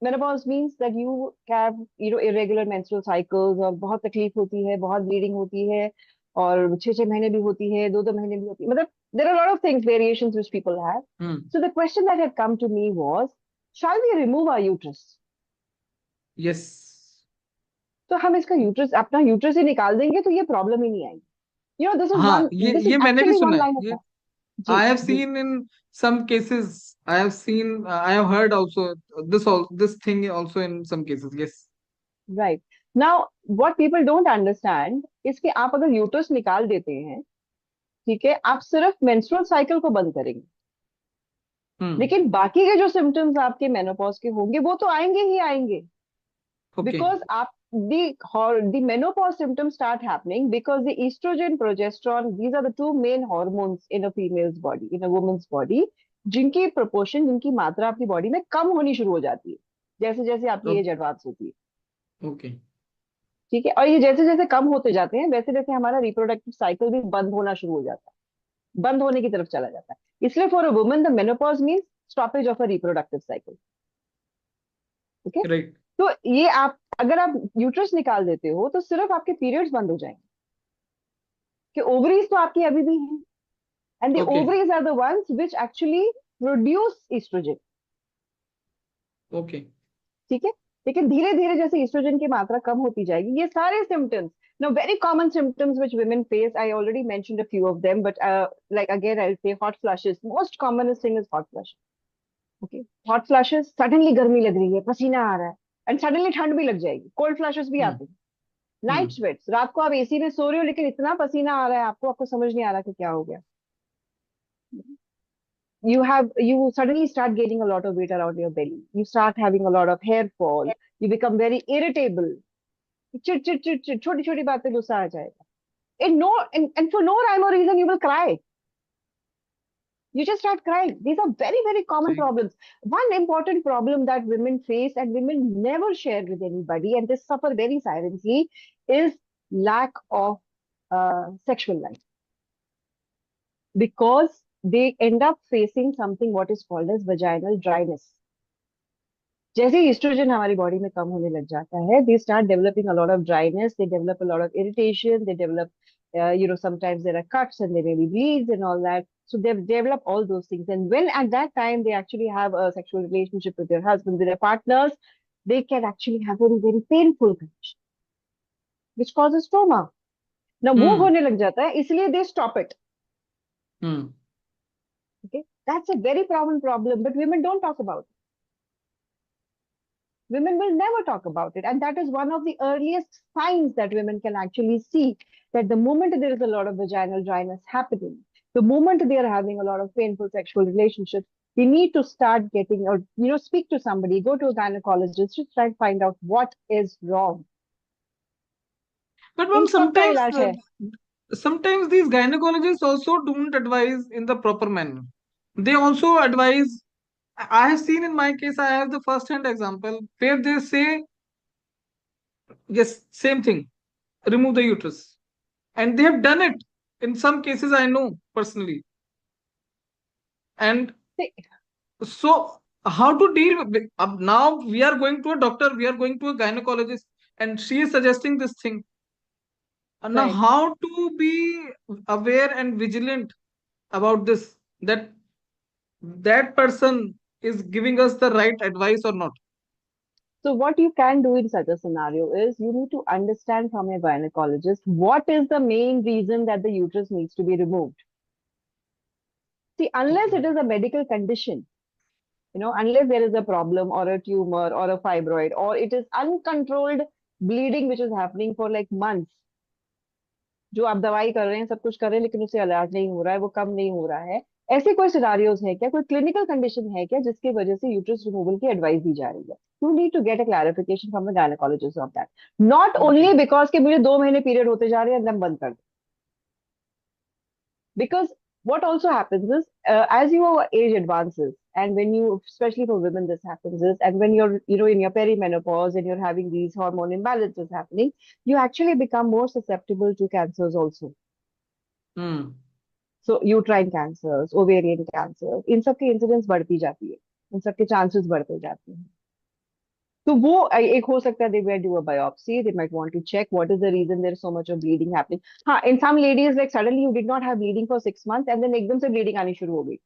menopause means that you have irregular menstrual cycles, और बहुत तकलीफ होती है, बहुत bleeding होती है, और 6 6 महीने भी होती है, 2 2 महीने भी होती है. मतलब there are a lot of things, variations which people have. Hmm. So the question that had come to me was, shall we remove our uterus? Yes. तो हम इसका यूट्रस, अपना यूट्रस ही निकाल देंगे तो ये प्रॉब्लम ही नहीं आएगी. हाँ, This is ये मैंने भी actually सुना one है line of ये. thought. Ji, I have ji. seen in some cases. I have seen. I have heard also this thing also in some cases. Yes. Right. Now, what people don't understand is कि आप अगर uterus निकाल देते हैं, ठीक है, आप सिर्फ मेंस्ट्रुअल साइकिल को बंद करेंगे, Hmm. लेकिन बाकी के जो सिम्टम्स आपके मेनोपॉज के होंगे वो तो आएंगे ही आएंगे. Okay. बिकॉज आप the menopause symptoms start happening because the estrogen, progesterone, these are the two main hormones in a female's body, in a woman's body, जिनकी proportion, जिनकी मात्रा आपकी बॉडी में कम होनी शुरू हो जाती है जैसे जैसे आपकी एज एडवांस होती है. Okay. ठीक है, और ये जैसे जैसे कम होते जाते हैं वैसे वैसे हमारा रिप्रोडक्टिव साइकिल भी बंद होना शुरू हो जाता है, बंद होने की तरफ चला जाता है. इसलिए for a woman the menopause means stoppage of a reproductive cycle. Okay. Right. तो ये आप अगर आप यूट्रस निकाल देते हो तो सिर्फ आपके पीरियड्स बंद हो जाएंगे, कि ओवरीज तो आपकी अभी भी हैं, and the Okay. Ovaries are the ones which actually produce estrogen. Okay. ठीक है. लेकिन धीरे धीरे जैसे ईस्ट्रोजन की मात्रा कम होती जाएगी, ये सारे symptoms, now very common symptoms which women face, I already mentioned a few of them, but like again I'll say hot flushes. Most commonest thing is hot flush. Okay. Hot flushes, suddenly गर्मी लग रही है, पसीना आ रहा है, and suddenly ठंड भी लग जाएगी. कोल्ड फ्लैशेस भी Hmm. आते हैं. Night Hmm. स्वेट्स, रात को आप एसी में सो रहे हो लेकिन इतना पसीना आ रहा है आपको, आपको समझ नहीं आ रहा कि क्या हो गया. You suddenly start gaining a lot of weight around your belly, you start having a lot of hair fall, you become very irritable, चिड़ चिड़ चिड़ चिड़, छोटी छोटी बातें गुस्सा आ जाएगा. And for no rhyme or reason you will cry. You just start crying. These are very, very common See. problems. One important problem that women face and women never share with anybody, and they suffer very silently, is lack of sexual life, because they end up facing something what is called as vaginal dryness. जैसे ही oestrogen हमारी body में कम होने लग जाता है, they start developing a lot of dryness, they develop a lot of irritation, they develop, sometimes there are cuts and there may be bleeds and all that. So they develop all those things. And when at that time they actually have a sexual relationship with their husband, with their partners, they can actually have very, very painful condition, which causes trauma. Now, वो Hmm. होने लग जाता है, इसलिए they stop it. Hmm. Okay, that's a very common problem, but women don't talk about it. Women will never talk about it. And that is one of the earliest signs that women can actually see, that the moment there is a lot of vaginal dryness happening, the moment they are having a lot of painful sexual relationships, we need to start getting, or speak to somebody, go to a gynecologist to try and find out what is wrong. But ma'am, इन सब का इलाज है. sometimes these gynecologists also don't advise in the proper manner. They also advise. I have seen in my case, I have the first hand example where they say, yes, same thing, remove the uterus. And they have done it. In some cases, I know personally. And so, how to deal with now? We are going to a doctor, we are going to a gynecologist, and she is suggesting this thing. And now, Right. how to be aware and vigilant about this, that that person is giving us the right advice or not? So what you can do in such a scenario is you need to understand from a gynecologist what is the main reason that the uterus needs to be removed. See, unless Okay. it is a medical condition, unless there is a problem or a tumor or a fibroid or it is uncontrolled bleeding which is happening for like months, जो आप दवाई कर रहे हैं सब कुछ कर रहे हैं लेकिन उससे इलाज नहीं हो रहा है, वो कम नहीं हो रहा है, ऐसे कोई सिनारियोज है क्या, कोई क्लिनिकल कंडीशन है क्या जिसकी वजह से यूट्रस रिमूवल की एडवाइस दी जा रही है? You need to get a clarification from the gynaecologist of that, not Okay. Only because कि मुझे 2 महीने पीरियड होते जा रहे हैं एकदम बंद कर दो. Because what also happens is, as your age advances and when you, especially for women this happens is, and when you're in your perimenopause and you're having these hormone imbalances happening, you actually become more susceptible to cancers also. Hmm. So uterine cancers, ovarian cancers, इन सब की incidence बढ़ती जाती है, इन सब के chances बढ़ते जाते हैं. तो वो एक हो सकता है, they might do a biopsy, they might want to check what is the reason there is so much of bleeding happening. हाँ, in some ladies like suddenly you did not have bleeding for 6 months and then एकदम से bleeding आनी शुरू हो गई.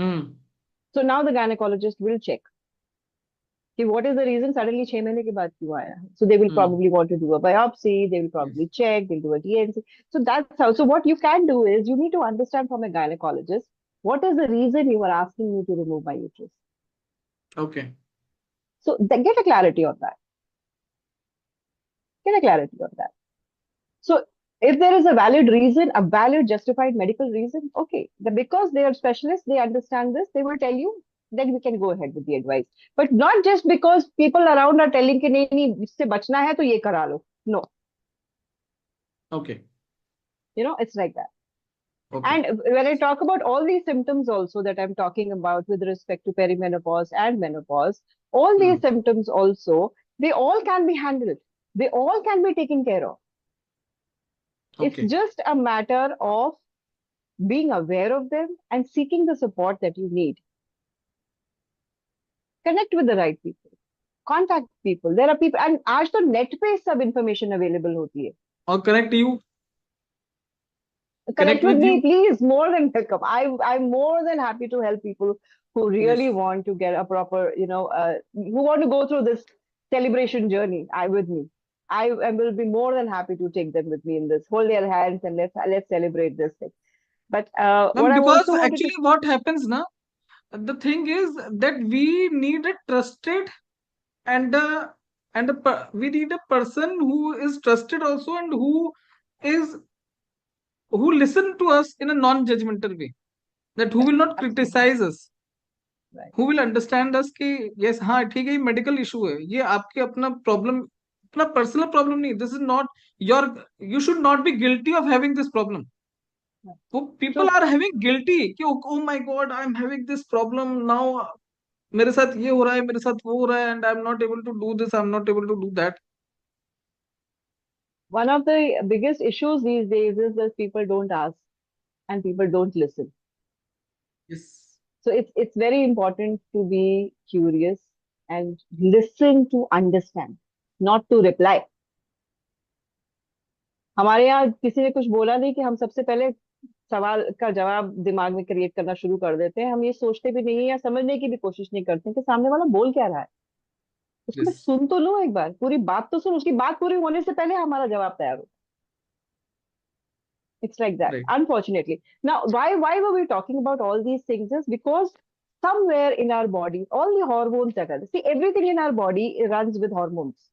Hmm. So now the gynecologist will check कि what is the reason suddenly 6 महीने के बाद क्यों आया है. So they will Hmm. probably want to do a biopsy, they will Yes. probably check, they'll do a DNC. So that's how. So what you can do is you need to understand from a gynecologist what is the reason you are asking me to remove my uterus. Okay. So get a clarity on that. Get a clarity on that. So if there is a valid reason, a valid justified medical reason, okay, because they are specialists, they understand this, they will tell you, then we can go ahead with the advice. But not just because people around are telling कि नहीं नहीं इससे बचना है तो ये करा लो. No, Okay. it's like that. Okay. And when I talk about all these symptoms also that I'm talking about with respect to perimenopause and menopause, all Hmm. these symptoms also, they all can be handled. They all can be taken care of. It's Okay. just a matter of being aware of them and seeking the support that you need. Connect with the right people. Contact people. There are people, and आज तो net पे सब information available होती है. Or connect you. Connect Connect with with me, you. please. More than welcome. I'm more than happy to help people who really Yes. want to get a proper, who want to go through this celebration journey. With me. I will be more than happy to take them with me in this. Hold their hands and let's celebrate this thing. But what Ma'am, I because also wanted to, actually what happens now, the thing is that we need a trusted and we need a person who is trusted also and is who listen to us in a non-judgmental way, that who will not absolutely criticize us, right. who will understand us कि yes हाँ ठीक है ये medical issue है, ये आपके अपना problem, अपना पर्सनल प्रॉब्लम नहीं, this is not your, you should not be guilty of having this problem. Right. वो people So are having guilty कि oh my god I am having this problem now, मेरे साथ ये हो रहा है, मेरे साथ वो हो रहा है, and I am not able to do this, I am not able to do that. one of the biggest issues these days is that people don't ask and people don't listen. Yes. So it's very important to be curious and listen to understand, not to reply. हमारे यहाँ किसी ने कुछ बोला नहीं कि हम सबसे पहले सवाल का जवाब दिमाग में क्रिएट करना शुरू कर देते हैं. हम ये सोचते भी नहीं है या समझने की भी कोशिश नहीं करते कि सामने वाला बोल क्या रहा है. उसको मैं यस. सुन तो लूं, एक बार पूरी बात तो सुन, उसकी बात पूरी होने से पहले हमारा जवाब तैयार हो. It's like that, right. unfortunately. Now, why were we talking about all these things? Is because somewhere in our body, all the hormones that are, see, everything in our body runs with hormones.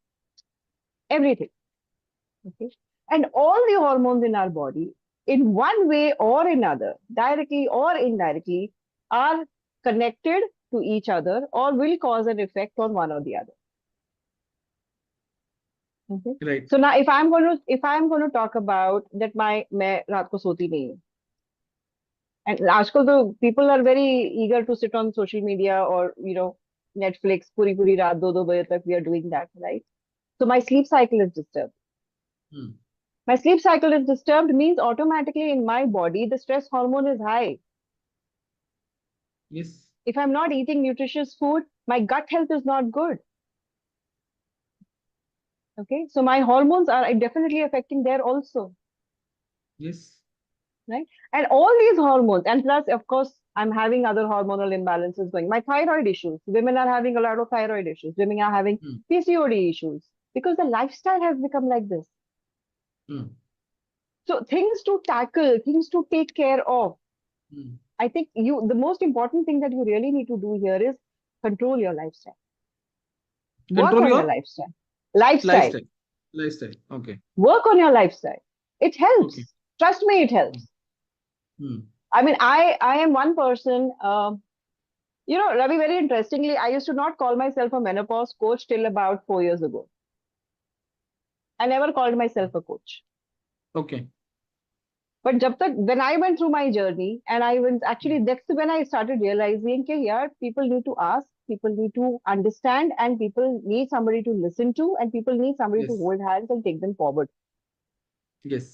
Everything. Okay. And all the hormones in our body, in one way or another, directly or indirectly, are connected to each other or will cause an effect on one or the other. Okay. Right. So now if I'm going to talk about that मैं रात को सोती नहीं हूँ. And आजकल तो people are very eager to sit on social media or Netflix पूरी पूरी रात 2-2 बजे तक we are doing that, right? So my sleep cycle is disturbed. My sleep cycle is disturbed means automatically in my body the stress hormone is high. Yes. If I'm not eating nutritious food, my gut health is not good. Okay, so my hormones are definitely affecting there also, yes. right? And all these hormones, and plus, of course, I'm having other hormonal imbalances going. My thyroid issues. Women are having a lot of thyroid issues. Women are having PCOD issues because the lifestyle has become like this. So things to tackle, things to take care of. I think the most important thing that you really need to do here is control your lifestyle. Work Control on your your lifestyle. Lifestyle. lifestyle. Lifestyle. Okay. Work on your lifestyle. It Okay. helps. Trust me, it Hmm. helps. Hmm. I mean, I am one person. Ravi, very interestingly, I used to not call myself a menopause coach till about 4 years ago. I never called myself a coach. Okay. But when I went through my journey, and I went Hmm. actually, that's when I started realizing that, yeah, people need to ask, people need to understand, and people need somebody to listen to, and people need somebody to Yes. hold hands and take them forward. Yes.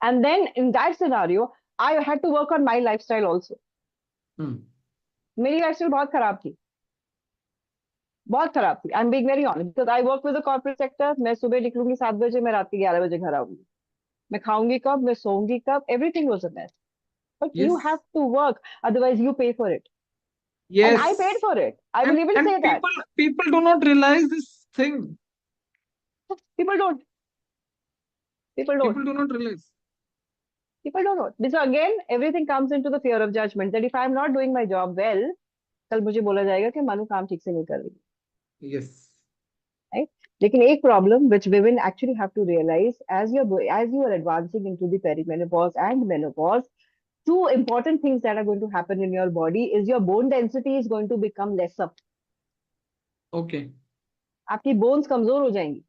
And then in that scenario, I had to work on my lifestyle also. Hmm. मेरी lifestyle बहुत खराब थी, बहुत खराब थी. I am being very honest because I work with the corporate sector. मैं सुबह निकलूंगी 7 बजे, मैं रात के 11 बजे घर आऊंगी. मैं खाऊंगी कब, मैं सोऊंगी कब, everything was a mess. But you have Yes. To work, otherwise you pay for it. And I paid Yes. for it. I will even And say that. people do not realize this thing. People don't. People don't. People do not realize. People don't know. So again, everything comes into the fear of judgment. That if I'm not doing my job well, कल मुझे बोला जाएगा कि मानू काम ठीक से नहीं कर रही. Yes. Right? लेकिन एक problem which women actually have to realize as you are advancing into the perimenopause and menopause, two important things that are going to happen in your body is your bone density is going to become lesser. Okay. आपकी bones कमजोर हो जाएंगी.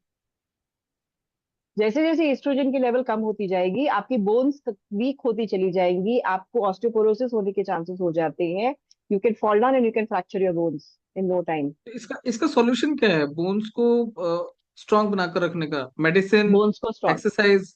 जैसे जैसे oestrogen की level कम होती जाएगी, आपकी बोन्स वीक होती चली जाएंगी, आपको ऑस्टियोपोरोसिस होने के चांसेस हो जाते हैं. You can fall down and you can fracture your bones in no time. इसका इसका सॉल्यूशन क्या है बोन्स को स्ट्रांग बनाकर रखने का? मेडिसिन, बोन्स को स्ट्रॉन्ग, एक्सरसाइज?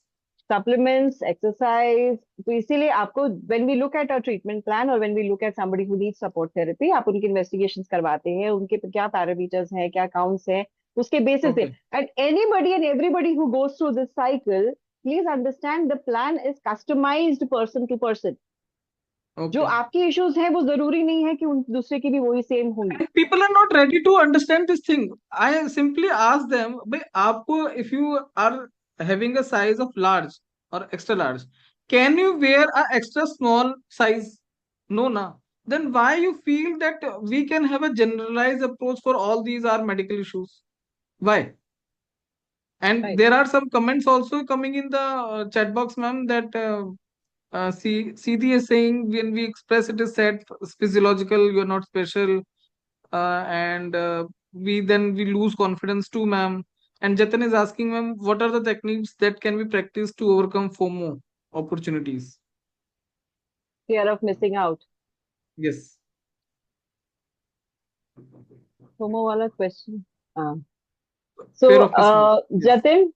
Supplements, exercise. तो इसीलिए आपको when we look at a treatment plan और when we look at somebody who needs support therapy, आप उनकी इन्वेस्टिगेशंस करवाते हैं, उनके क्या पैरामीटर्स हैं, क्या काउंट्स हैं, उसके बेसिस पे. Okay. And anybody and everybody who goes through this cycle, please understand the plan is customised person to person. जो ओके. आपकी इश्यूज हैं वो जरूरी नहीं है कि उन दूसरे की भी वही सेम होंगी. And people are not ready to understand this thing. I simply ask them, भाई आपको if you are having a size of large or extra large, can you wear a extra small size? No, na. Then why you feel that we can have a generalized approach for all these are medical issues? Why? And Right. there are some comments also coming in the chat box, ma'am, that CD is saying when we express it is said physiological, you're not special, and we lose confidence too, ma'am. And Jatan is asking, ma'am, what are the techniques that can be practiced to overcome FOMO opportunities? Fear of missing out. Yes. FOMO वाला question. So, Fear of missing out. Yes.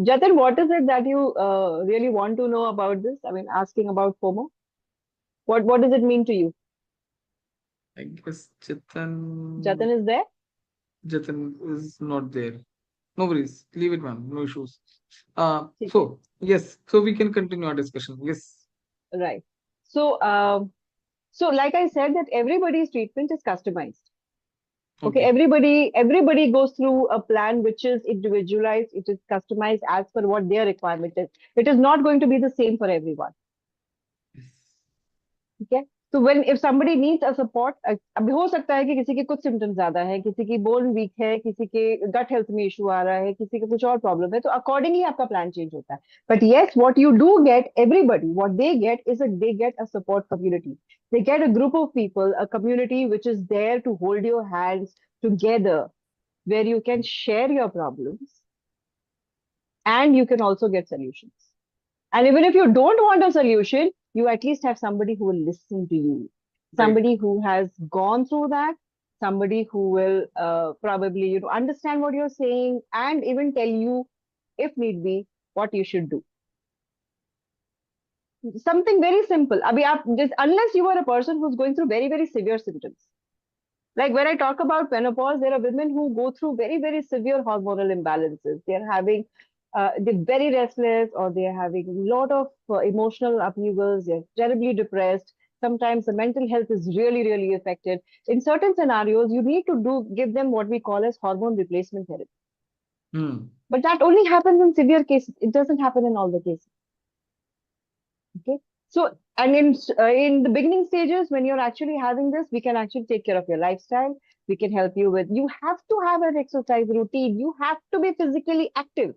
Jatin, what is it that you really want to know about this? I mean, asking about FOMO. What does it mean to you? I guess Jatin is there? Jatan is not there. No worries. Leave it, ma'am. No issues. ठीक है. So yes, so we can continue our discussion. Yes. Right. So like I said, that everybody's treatment is customized. Okay, Okay. everybody goes through a plan which is individualized, it is customized as per what their requirement is. It is not going to be the same for everyone. Yes. ठीक है. So when if somebody needs a support, अभी हो सकता है कि किसी के कुछ सिम्टम्स ज्यादा है, किसी की बोन वीक है, किसी के गट हेल्थ में इशू आ रहा है, किसी का कुछ और प्रॉब्लम है, तो अकॉर्डिंगली आपका प्लान चेंज होता है. But yes, what you do get, everybody what they get is they get a support community. They get a group of people, a community which is there to hold your hands together, where you can share your problems and you can also get solutions. And even if you don't want a solution, you at least have somebody who will listen to you, Right. somebody who has gone through that, somebody who will probably understand what you're saying and even tell you, if need be, what you should do. Something very simple. Abhi just unless you are a person who's going through very, very severe symptoms. Like when I talk about menopause, there are women who go through very, very severe hormonal imbalances. They're very restless, or they're having a lot of emotional upheavals. They're terribly depressed. Sometimes the mental health is really, really affected. In certain scenarios, you need to give them what we call as hormone replacement therapy. Hmm. But that only happens in severe cases. It doesn't happen in all the cases. Okay. So, and in the beginning stages, when you're actually having this, we can actually take care of your lifestyle. We can help you with. You have to have an exercise routine. You have to be physically active.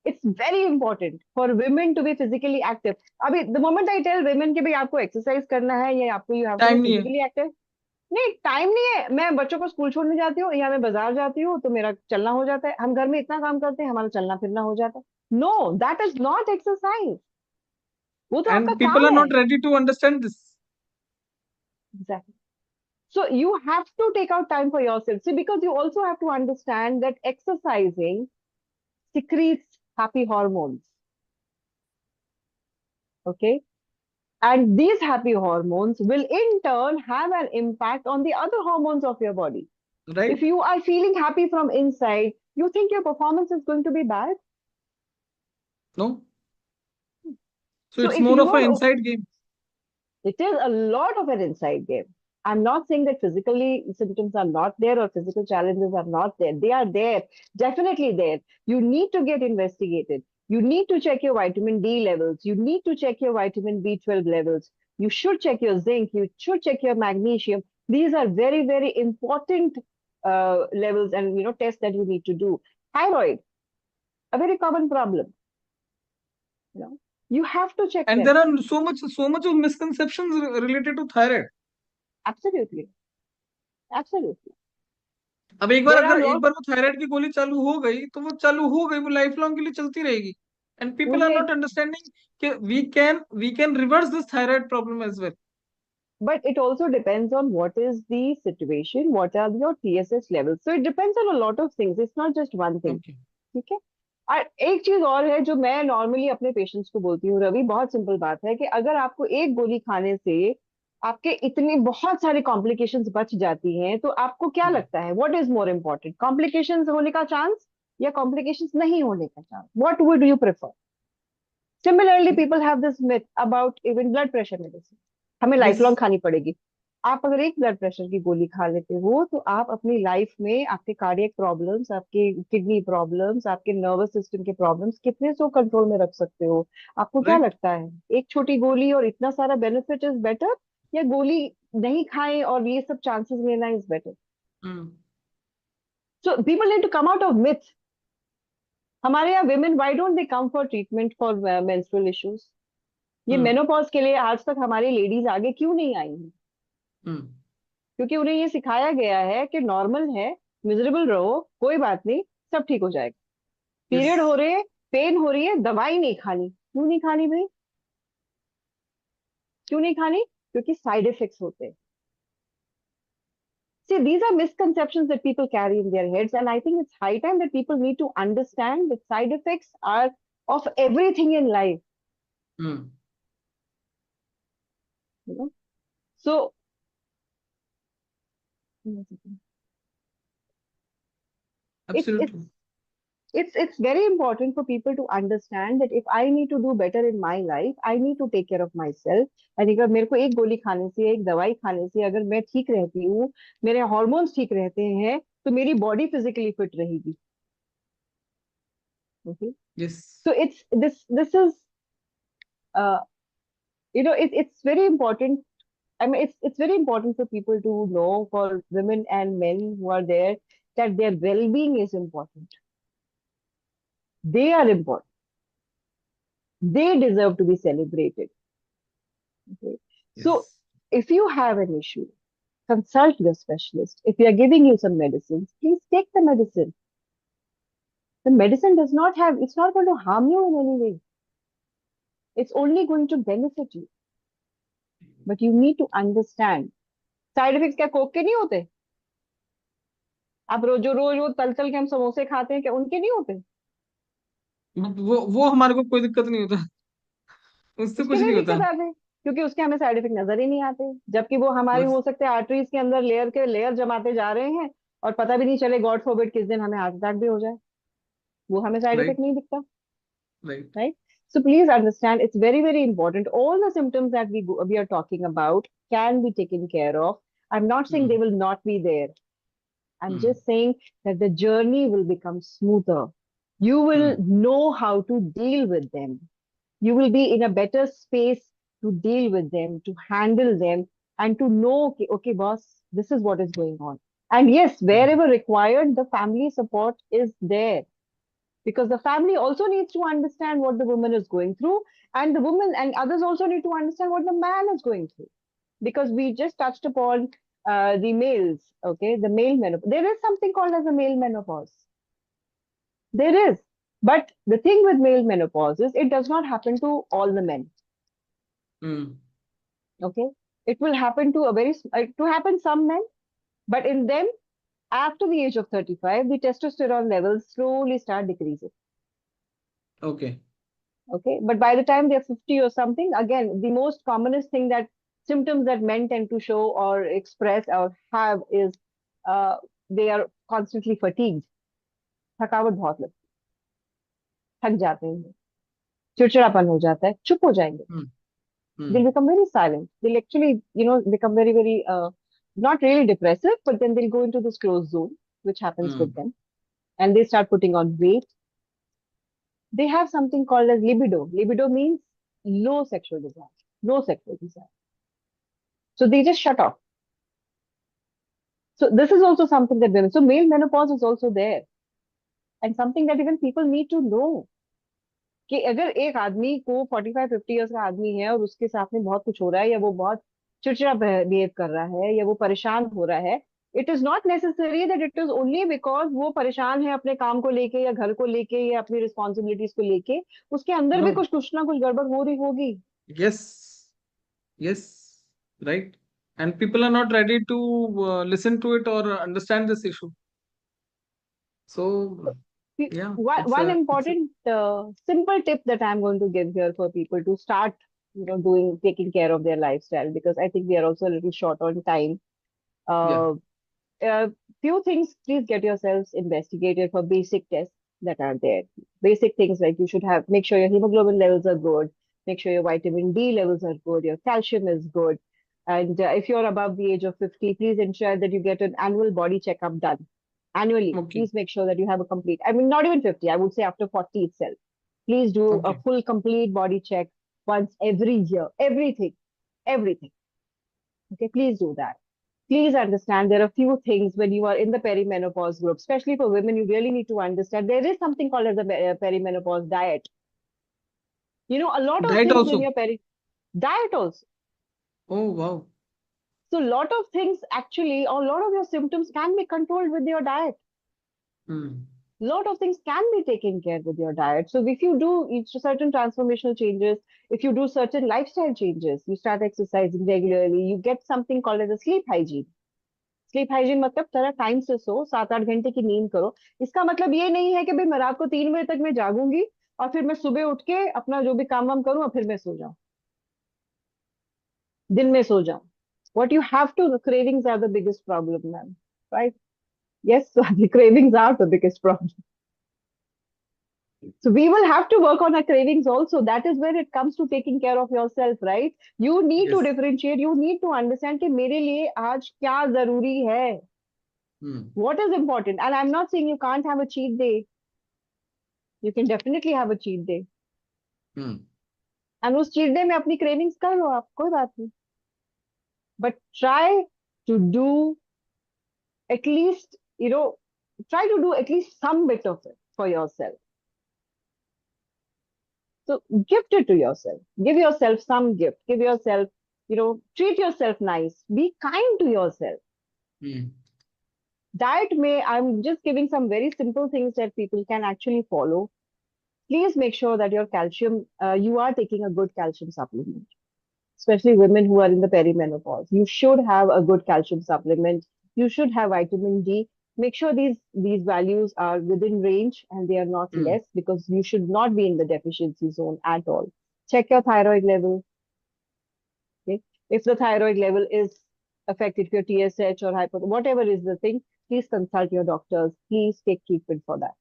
It's very important for women to be physically active. अभी the moment I tell women कि भाई आपको exercise करना है या आपको you have to be time नहीं है. physically active, नहीं टाइम नहीं है. मैं बच्चों को स्कूल छोड़ने जाती हूँ या मैं बाजार जाती हूँ तो मेरा चलना हो जाता है. हम घर में इतना काम करते हैं, हमारा चलना फिरना हो जाता है. No, that is not exercise. वो तो आपका And people काम are है. not ready to understand this. Exactly. So you have to take out time for yourself. See, because you also have to understand that exercising secretes happy hormones. Okay. And these happy hormones will in turn have an impact on the other hormones of your body. If Right? you are feeling happy from inside, you think your performance is going to be bad. No. So So it's if more you of an are, inside game. it is a lot of an inside game. I'm not saying that physically symptoms are not there or physical challenges are not there. They are there, definitely there. You need to get investigated. You need to check your vitamin D levels. You need to check your vitamin B12 levels. You should check your zinc. You should check your magnesium. These are very, very important levels and tests that you need to do. Thyroid, a very common problem. You know, you have to check And them. there are so much of misconceptions related to thyroid. Absolutely, absolutely. अब एक बार There are अगर एक lots. बार वो thyroid की गोली चालू हो गई तो वो चालू हो गई, वो लाइफ लॉन्ग के लिए चलती रहेगी. एंड पीपल आर मुझे नॉट अंडरस्टैंडिंग कि we can reverse this thyroid problem as well. But it also depends on what is the situation, what are your TSS levels. So it depends on a lot of things. It's not just one thing. Okay. ठीक है. और एक चीज और है जो मैं normally अपने पेशेंट्स को बोलती हूँ रवि, बहुत सिंपल बात है कि अगर आपको एक गोली खाने से आपके इतनी बहुत सारी कॉम्प्लिकेशंस बच जाती हैं तो आपको क्या लगता है what is more important, complications होने का चांस या कॉम्प्लिकेशंस नहीं होने का chance? What would you prefer? Similarly people have this myth about even blood pressure medicine. हमें लाइफ यस. लॉन्ग खानी पड़ेगी. आप अगर एक ब्लड प्रेशर की गोली खा लेते हो तो आप अपनी लाइफ में आपके कार्डियक प्रॉब्लम्स, आपके किडनी प्रॉब्लम्स, आपके नर्वस सिस्टम के प्रॉब्लम्स कितने सो कंट्रोल में रख सकते हो? आपको क्या राइट. लगता है एक छोटी गोली और इतना सारा बेनिफिट इज बेटर, या गोली नहीं खाएं और ये सब चांसेस लेना is better? So people need to come out of myth. हमारे यहाँ women why don't they come for treatment for menstrual issues? ये मेनोपॉज के लिए आज तक हमारी लेडीज आगे क्यों नहीं आई हैं? क्योंकि उन्हें ये सिखाया गया है कि नॉर्मल है, मिजरेबल रहो, कोई बात नहीं, सब ठीक हो जाएगा. यस. पीरियड हो रहे हैं, पेन हो रही है, दवाई नहीं खानी. क्यों नहीं खानी भाई? क्यों नहीं खानी? क्योंकि साइड इफेक्ट्स होते हैं. See, these are misconceptions that people carry in their heads, and I think it's high time that people need to understand that side effects are of everything in life. You know, so it's it's absolutely. it's very important for people to understand that if I need to do better in my life, I need to take care of myself. And अगर मेरे को एक गोली खाने से, एक दवाई खाने से अगर मैं ठीक रहती हूँ, मेरे हॉर्मोन्स ठीक रहते हैं, तो मेरी बॉडी फिजिकली फिट रहेगी. Okay. Yes. So this is uh, it's very important. I mean, it's very important for people to know, for women and men who are there, that their well-being is important. They are important. They deserve to be celebrated. Okay. Yes. So if you have an issue, consult your specialist. If they are giving you some medicines, please take the medicine. The medicine does not have, it's not going to harm you in any way. It's only going to benefit you. But you need to understand. Side effects क्या Coke के नहीं होते? आप रोज रोज तल तल के हम समोसे खाते हैं, क्या उनके नहीं होते? वो हमारे को कोई दिक्कत नहीं होता. उससे उसके कुछ नहीं नहीं दिक्कत होता. आते क्योंकि उसके हमें साइड इफेक्ट नजर ही नहीं आते, जबकि वो हमारी बस. हो सकते हैं आर्टरीज के अंदर लेयर के लेयर जमाते जा रहे हैं और पता भी नहीं चले, गॉड फॉरबिड किस दिन हमें हार्ट अटैक भी हो जाए. वो हमें साइड इफेक्ट राइट. नहीं दिखता. Right. Right? So please understand, it's very, very important. All the symptoms that we are talking about can be taken care of. I'm not saying they will not be there. I'm just saying that the journey will become smoother. You will know how to deal with them. You will be in a better space to deal with them, to handle them, and to know, okay, boss, this is what is going on. And yes, Mm. wherever required, the family support is there, because the family also needs to understand what the woman is going through, and the woman and others also need to understand what the man is going through. Because we just touched upon the males, okay, the male menopause. There is something called as a male menopause. There is. But the thing with male menopause is it does not happen to all the men. Mm. Okay, it will happen to to happen some men, but in them after the age of 35, the testosterone levels slowly start decreasing. Okay. Okay, but by the time they're 50 or something, again, the most commonest thing that symptoms that men tend to show or express or have is uh, they are constantly fatigued. थकावट बहुत लगती है, थक जाते हैं, चिड़चिड़ापन हो जाता है, चुप हो जाएंगे. Mm. They'll Mm. become very silent. They'll actually, become very, very, not really depressive, but then they'll go into this closed zone, which happens with Mm. them, and they start putting on weight. They have something called as libido. Libido means low sexual desire, no sexual desire. So they just shut off. So this is also something that women. So male menopause is also there, and something that even people need to know. कि अगर एक आदमी को 45-50 years का आदमी है और उसके साथ में बहुत कुछ हो रहा है, या वो बहुत चिड़चिड़ा बिहेव कर रहा है, या वो परेशान हो रहा है, it is not necessary that it is only because वो परेशान है अपने काम को लेके या घर को लेके या अपनी रिस्पॉन्सिबिलिटीज को लेके. उसके अंदर भी No. कुछ ना कुछ गड़बड़ हो रही होगी. Yes. Yes. Right. And people are not ready to listen to it or understand this issue. So yeah, One important simple tip that I'm going to give here for people to start, doing taking care of their lifestyle, because I think we are also a little short on time. yeah. Uh, few things, please get yourselves investigated for basic tests that are there. Basic things like you should have, make sure your hemoglobin levels are good, make sure your vitamin D levels are good, your calcium is good. And if you're above the age of 50, please ensure that you get an annual body checkup done. Annually, Okay. please make sure that you have a complete, I mean, not even 50, I would say after 40 itself. Please do a Okay. full, complete body check once every year. Everything, everything. Okay, please do that. Please understand there are few things when you are in the perimenopause group, especially for women, you really need to understand there is something called as a perimenopause diet. A lot of Diet things when also. you're diet also. Oh wow. So, a lot of things actually, or a lot of your symptoms can be controlled with your diet. Mm. Lot of things can be taken care with your diet. So, if you do each certain transformational changes, if you do certain lifestyle changes, you start exercising regularly, you get something called as a sleep hygiene. Sleep hygiene मतलब तरह time से सो, 7-8 घंटे की नींद करो. इसका मतलब ये नहीं है कि भाई मैं रात को 3 बजे तक मैं जागूंगी और फिर मैं सुबह उठ के अपना जो भी काम वाम करूं और फिर मैं सो जाऊं, दिन में सो जाऊं. What you have to, the cravings are the biggest problem, ma'am. Right? Yes, the cravings are the biggest problem. So we will have to work on our cravings also. That is where it comes to taking care of yourself, right? You need to Yes. differentiate. You need to understand कि मेरे लिए आज क्या जरूरी है. Mm. What is important? And I'm not saying you can't have a cheat day. You can definitely have a cheat day. Mm. And उस cheat day में अपनी cravings कर लो आप, कोई बात नहीं. But try to do at least, try to do at least some bit of it for yourself. So gift it to yourself. Give yourself some gift. Give yourself, treat yourself nice. Be kind to yourself. Mm. Diet may, I'm just giving some very simple things that people can actually follow. Please make sure that your calcium, you are taking a good calcium supplement, especially women who are in the perimenopause. You should have a good calcium supplement. You should have vitamin D. Make sure these values are within range and they are not Mm. less, because you should not be in the deficiency zone at all. Check your thyroid level. Okay? If the thyroid level is affected, your TSH or hypo, whatever is the thing, please consult your doctors. Please take treatment for that.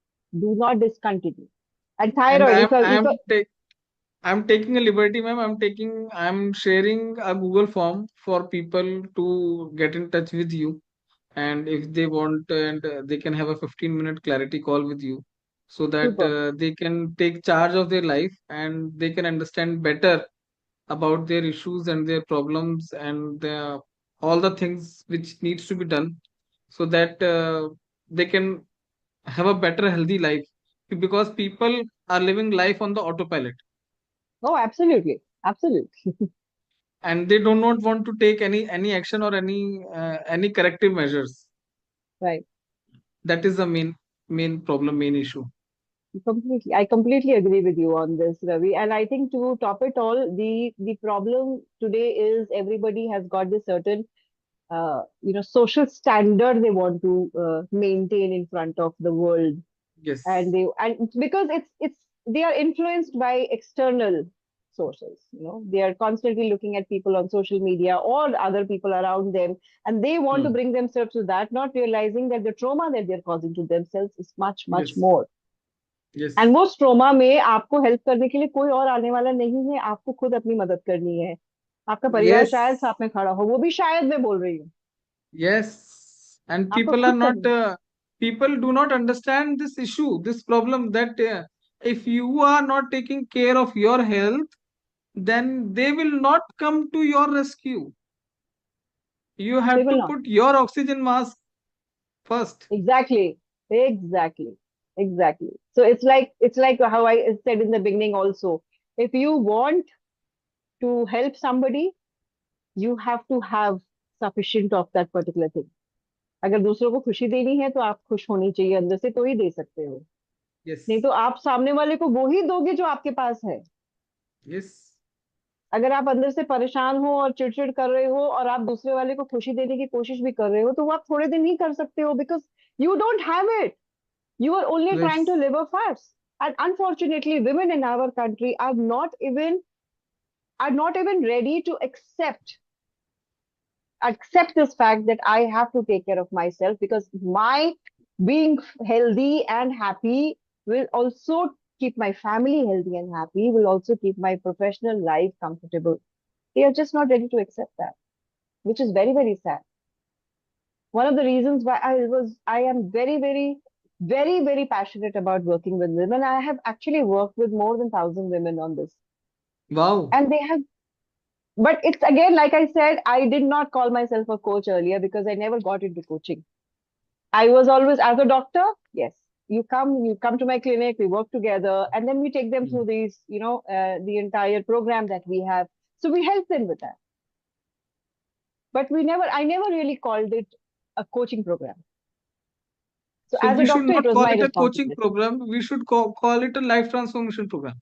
Do not discontinue. And And thyroid, I'm if a I'm taking a liberty, ma'am. I'm sharing a Google form for people to get in touch with you. And if they want, and they can have a 15-minute clarity call with you. so that Super. they can take charge of their life and they can understand better about their issues and their problems and all the things which needs to be done, so that they can have a better healthy life, because people are living life on the autopilot Oh, absolutely. Absolutely. and they do not want to take any action or any corrective measures. Right. That is the main problem, main issue. Completely. I completely agree with you on this, Ravi. And I think to top it all, the problem today is everybody has got this certain social standard they want to maintain in front of the world, Yes, and it's because it's they are influenced by external sources. They are constantly looking at people on social media or other people around them, and they want to hmm. bring themselves to that, not realizing that the trauma that they're causing to themselves is much much Yes, more. yes, and वो trauma में आपको help करने के लिए कोई और आने वाला नहीं है, आपको खुद अपनी मदद करनी है। आपका परिवार yes, शायद साथ में खड़ा हो, वो भी शायद मैं बोल रही हूँ, yes. And आपको people are खुद not, करनी है। people do not understand this issue, this problem, that if you are not taking care of your health, then they will not come to your rescue. You they have will to not. put your oxygen mask first. Exactly, exactly, exactly. So it's like how I said in the beginning also, if you want to help somebody, you have to have sufficient of that particular thing। अगर दूसरों को खुशी देनी है तो आप खुश होनी चाहिए अंदर से, तो ही दे सकते हो। नहीं Yes, तो आप सामने वाले को वो ही दोगे जो आपके पास है। yes, अगर आप अंदर से परेशान हो और चिड़चिड़ कर रहे हो और आप दूसरे वाले को खुशी देने की कोशिश भी कर रहे हो, तो वो आप थोड़े दिन ही कर सकते हो, because you don't have it. You are only trying to yes, live a farce. And unfortunately, women in our country are not even ready to accept this fact that I have to take care of myself, because my being healthy and happy will also keep my family healthy and happy, will also keep my professional life comfortable. They are just not ready to accept that, which is very, very sad. One of the reasons why I am very, very, very, very passionate about working with women. I have actually worked with more than 1,000 women on this. wow, And they have, but it's again, like I said, I did not call myself a coach earlier because I never got into coaching. I was always as a doctor. Yes, you come to my clinic, we work together, and then we take them hmm. through the entire program that we have. So we help them with that. But I never really called it a coaching program. So So as a we should doctor, it not was call my it a coaching responsibility. program. We should call it a life transformation program,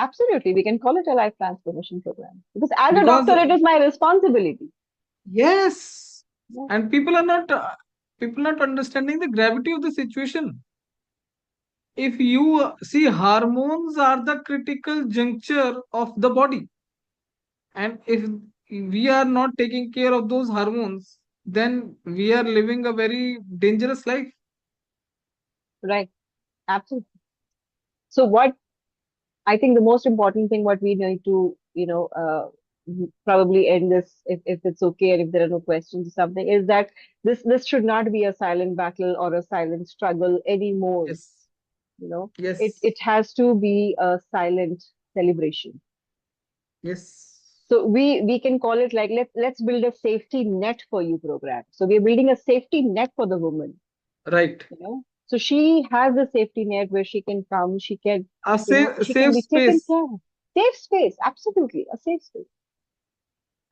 Absolutely, we can call it a life transformation program, because as a because doctor, it is my responsibility. yes, Yeah. and people not understanding the gravity of the situation. If you see, hormones are the critical juncture of the body, and if we are not taking care of those hormones, then we are living a very dangerous life. Right. Absolutely. So what I think the most important thing what we need to, probably end this, if it's okay and if there are no questions or something, is that this should not be a silent battle or a silent struggle anymore. Yes, You know, it yes, it has to be a silent celebration. yes, So we can call it like, let's build a safety net for you program. So we're building a safety net for the woman, right. so she has a safety net where she can come, she can, A she can safe be taken space. care of. Safe space, absolutely, a safe space.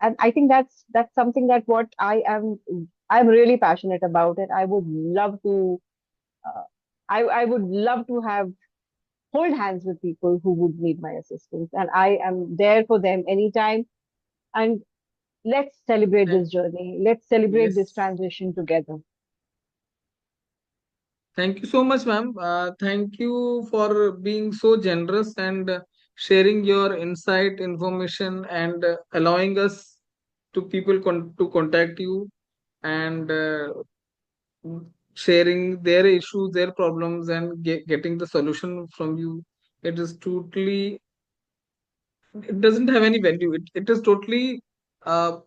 And I think that's something that what I'm really passionate about it. I would love to uh, I would love to have hold hands with people who would need my assistance, and I am there for them anytime. And let's celebrate Th- this journey, let's celebrate this Yes. transition together. Thank you so much, ma'am. Thank you for being so generous and sharing your insight, information, and allowing us to to contact you and sharing their issues, their problems, and getting the solution from you. It is totally, it doesn't have any value. It is totally uh,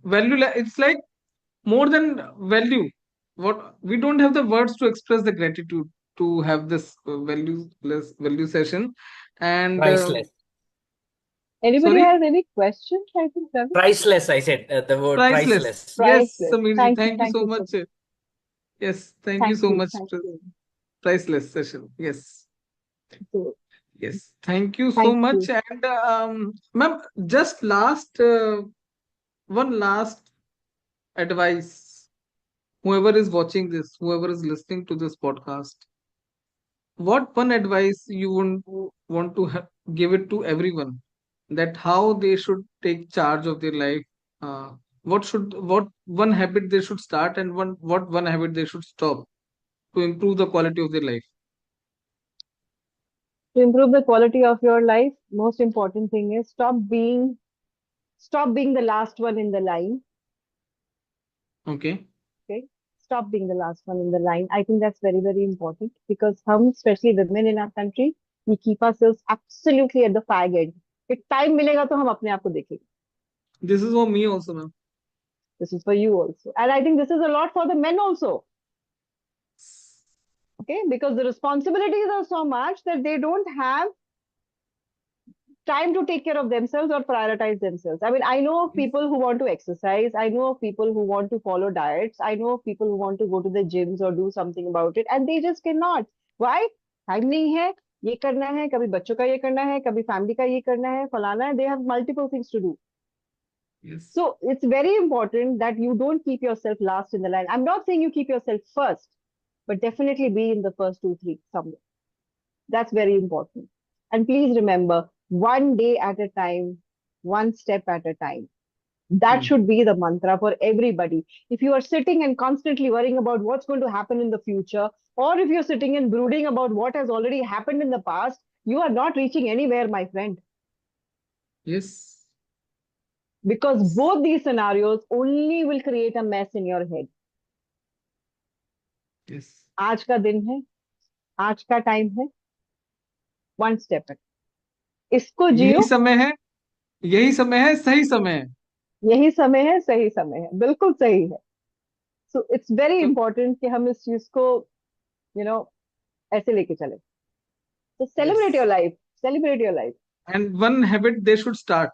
value. It's like more than value. What we don't have the words to express the gratitude. to have this value session. And Priceless. Anybody sorry, has any questions? I think Ravi. Priceless, I said the word priceless. priceless. Yes, Priceless. Samirji, thank you Thank so you so much. much. Yes, thank you Thank so you. much. Thank you. Priceless session. Yes, So, yes. Thank you so thank much. you. And ma'am, just one last advice. Whoever is watching this, whoever is listening to this podcast, what one advice you want to give it to everyone, that how they should take charge of their life, uh, what one habit they should start, and what one habit they should stop to improve the quality of their life. To improve the quality of your life, most important thing is stop being the last one in the line. Okay. Okay. Stop being the last one in the line. I think that's very, very important because हम, especially women in our country, we keep ourselves absolutely at the fag end. if time मिलेगा तो हम अपने आप को देखेंगे. This is for me also, ma'am. This is for you also. And I think this is a lot for the men also. Okay. Because the responsibilities are so much that they don't have time to take care of themselves or prioritize themselves. I mean, I know of Yes. people who want to exercise. I know of people who want to follow diets. I know of people who want to go to the gyms or do something about it, and they just cannot. Why? Time नहीं है. ये करना है, कभी बच्चों का ये करना है, कभी फैमिली का ये करना है, फलाना है. They have multiple things to do. Yes. So it's very important that you don't keep yourself last in the line. I'm not saying you keep yourself first, but definitely be in the first two, three somewhere. That's very important. And please remember, one day at a time, one step at a time. That Hmm. should be the mantra for everybody. If you are sitting and constantly worrying about what's going to happen in the future, or if you're sitting and brooding about what has already happened in the past, you are not reaching anywhere, my friend. Yes. Because Yes. both these scenarios only will create a mess in your head. Yes. आज का दिन है, आज का time है, one step है, इसको यही जियो. समय है, यही समय है, सही समय है. यही समय है, सही समय है, बिल्कुल सही है. So it's very So, important कि हम इस चीज को यू नो ऐसे लेके चले. तो celebrate your yes. Life. Celebrate your life. And one habit they should start.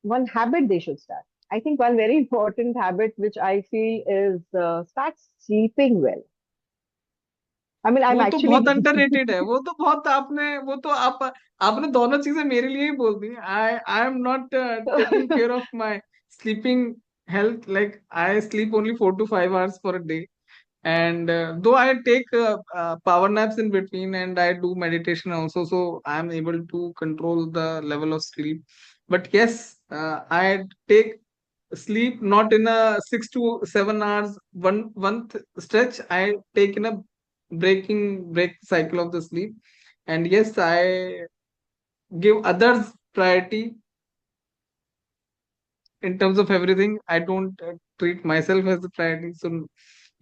One habit they should start. I think one very important habit which I feel is start sleeping well. I mean, I'm वो तो बहुत actually underrated है. वो तो बहुत वो तो आपने दोनों चीजें मेरे लिए ही बोल दी. I am not taking care of my sleeping health. Like I sleep only 4 to 5 hours for a day. And though I take power naps in between, and I do meditation also, so I am able to control the level of sleep. But yes, I take sleep not in a 6 to 7 hours stretch. I take in a break cycle of the sleep. And yes, I give others priority in terms of everything. I don't treat myself as the priority. So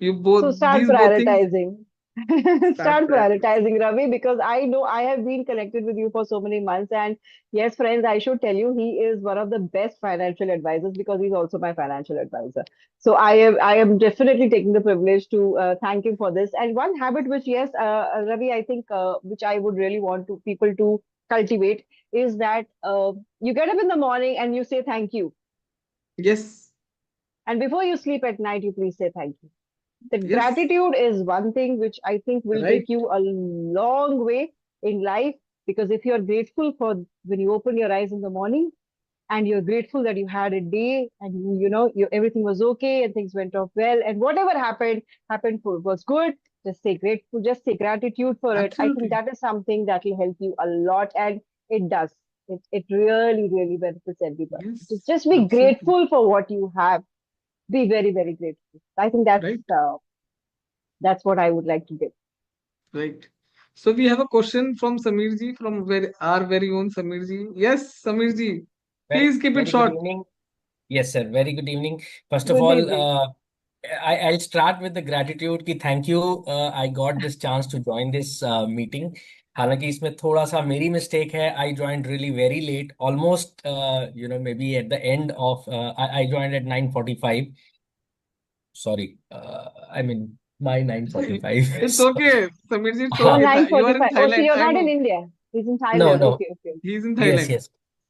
you both so start these both things prioritizing. start Start prioritizing. prioritizing, Ravi, because I know I have been connected with you for so many months. And yes, friends, I should tell you, he is one of the best financial advisors because he's also my financial advisor. So I am definitely taking the privilege to thank him for this. And one habit which, yes, Ravi, I think which I would really want to people to cultivate is that you get up in the morning and you say thank you. Yes, And before you sleep at night, you please say thank you. The yes, gratitude is one thing which I think will take right. you a long way in life, because if you're grateful for when you open your eyes in the morning and you're grateful that you had a day and everything was okay and things went off well and whatever happened for was good, just say grateful, just say gratitude for it. I think Absolutely. that is something that will help you a lot, and it does. It really, really benefits everybody. Yes, Just be absolutely. grateful for what you have. Be very, very grateful. I think Right, that's what I would like to give. right. So we have a question from Samir ji, from our very own Samir ji. Yes, Samir ji, Very, please keep it very good short. evening. Yes, sir. Very good evening. First of Good all, evening. I'll start with the gratitude ki thank you. I got this chance to join this meeting. हालांकि इसमें थोड़ा सा मेरी mistake है. I joined really very late, almost maybe at the end of I joined at 9:45. Sorry, I mean My 9:45. It's So, okay, Samir ji, it's Oh, okay. uh, You are in 9:45. Oh, so Thailand. you're I not in know. India. He's in no, Thailand. no. Okay, okay. He's in Yes, Thailand. yes.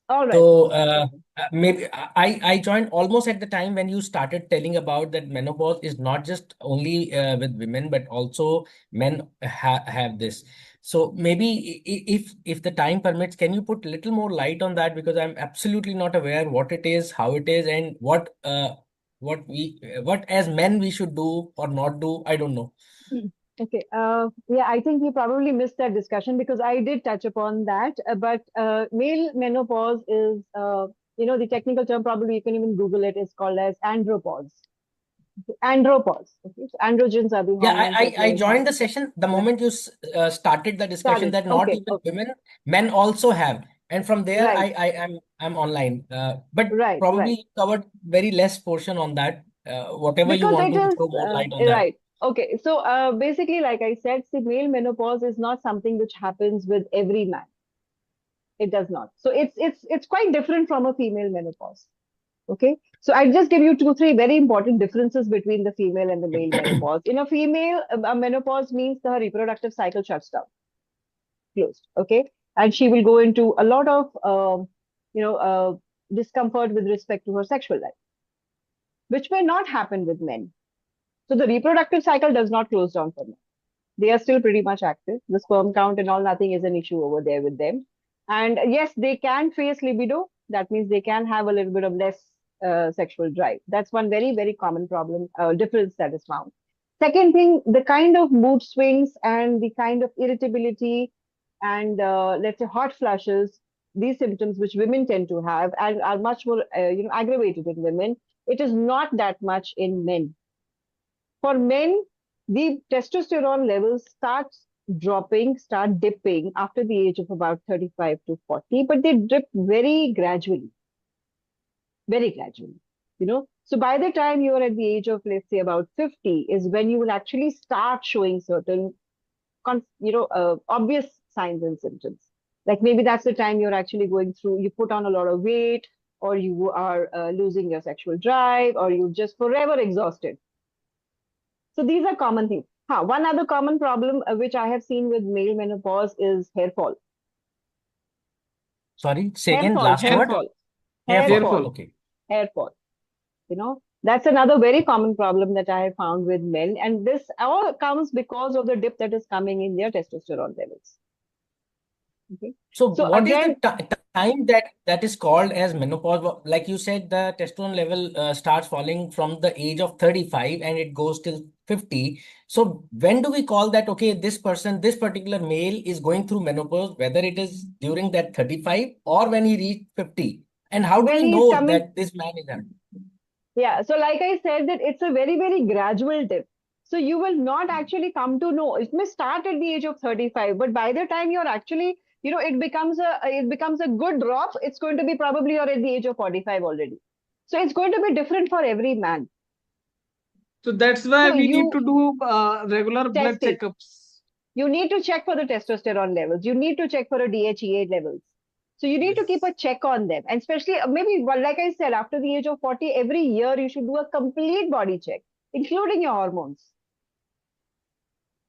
All right. So Okay. maybe I joined almost at the time when you started telling about that menopause is not just only with women, but also men have this. So maybe if the time permits, can you put little more light on that, because I'm absolutely not aware what it is, how it is, and what as men we should do or not do. I don't know. Hmm. Okay. Yeah, I think you probably missed that discussion because I did touch upon that. But male menopause is, the technical term, probably you can even Google it, is called as andropause. Andropause. Okay. So androgens are the Yeah, hormones that I men have. joined the session the Right. moment you started the discussion Started. that not Okay. even Okay. women, men also have, and from there Right. I'm online, but Right. probably Right. you covered very less portion on that. Whatever you Because want it to is throw more light on that. right. Okay. So basically, like I said, see, male menopause is not something which happens with every man. It does not. So it's quite different from a female menopause. Okay. So I'll just give you two, three very important differences between the female and the male menopause. In a female, a menopause means the reproductive cycle shuts down, closed. Okay. And she will go into a lot of, you know, discomfort with respect to her sexual life, which may not happen with men. So the reproductive cycle does not close down for men. They are still pretty much active. The sperm count and all, nothing is an issue over there with them. And yes, they can face libido. That means they can have a little bit of less sexual drive. That's one very, very common problem, difference that is found. Second thing, the kind of mood swings and the kind of irritability and let's say hot flushes, these symptoms which women tend to have and are much more, aggravated in women. It is not that much in men. For men, the testosterone levels start dipping after the age of about 35 to 40, but they dip very gradually, very gradually. So by the time you're at the age of, let's say, about 50, is when you will actually start showing certain, obvious signs and symptoms. Like maybe that's the time you're actually going through, you put on a lot of weight, or you are losing your sexual drive, or you're just forever exhausted. So these are common things. One other common problem which I have seen with male menopause is hair fall. Sorry, say Hair again, fall, last hair Hair word. fall. fall, Hair hair Hair fall. fall, fall. Okay. hair fall. That's another very common problem that I have found with men. And this all comes because of the dip that is coming in their testosterone levels. Okay. So So what is the again, time that is called as menopause? Like you said, the testosterone level starts falling from the age of 35 and it goes till 50. So when do we call that, okay, this person, this particular male is going through menopause, whether it is during that 35 or when he reached 50? And how do when we he's know coming, that this man is having? yeah, so like I said, that it's a very, very gradual dip. So you will not actually come to know. It may start at the age of 35, but by the time you're actually, it becomes a good drop. It's going to be probably you're at the age of 45 already. So it's going to be different for every man. So that's why So we need you to do regular blood testing. checkups. You need to check for the testosterone levels. You need to check for the DHEA levels. So you need to keep Yes. a check on them. And especially maybe, well, like I said, after the age of 40, every year you should do a complete body check, including your hormones.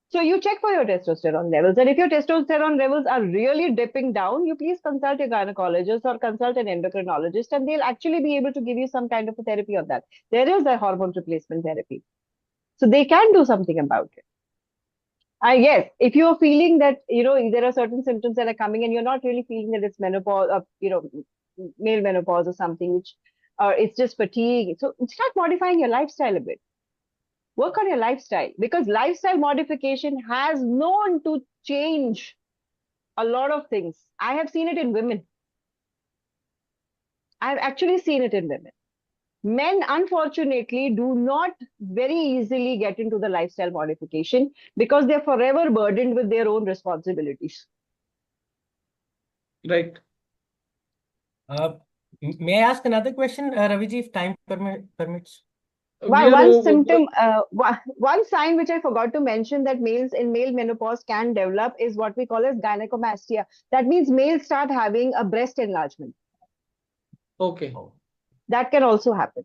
So you check for your testosterone levels. And if your testosterone levels are really dipping down, you please consult your gynecologist or consult an endocrinologist, and they'll actually be able to give you some kind of a therapy on that. There is a hormone replacement therapy. So they can do something about it. Yes, if you're feeling that, there are certain symptoms that are coming and you're not really feeling that it's menopause, male menopause or something, which, or it's just fatigue. So start modifying your lifestyle a bit. Work on your lifestyle because lifestyle modification has known to change a lot of things. I have seen it in women. I've actually seen it in women. Men, unfortunately, do not very easily get into the lifestyle modification because they're forever burdened with their own responsibilities. Right. Uh, may I ask another question, Raviji, if time permits? We are One over. symptom, one sign which I forgot to mention that males in male menopause can develop is what we call as gynecomastia. That means males start having a breast enlargement. Okay. Oh. That can also happen.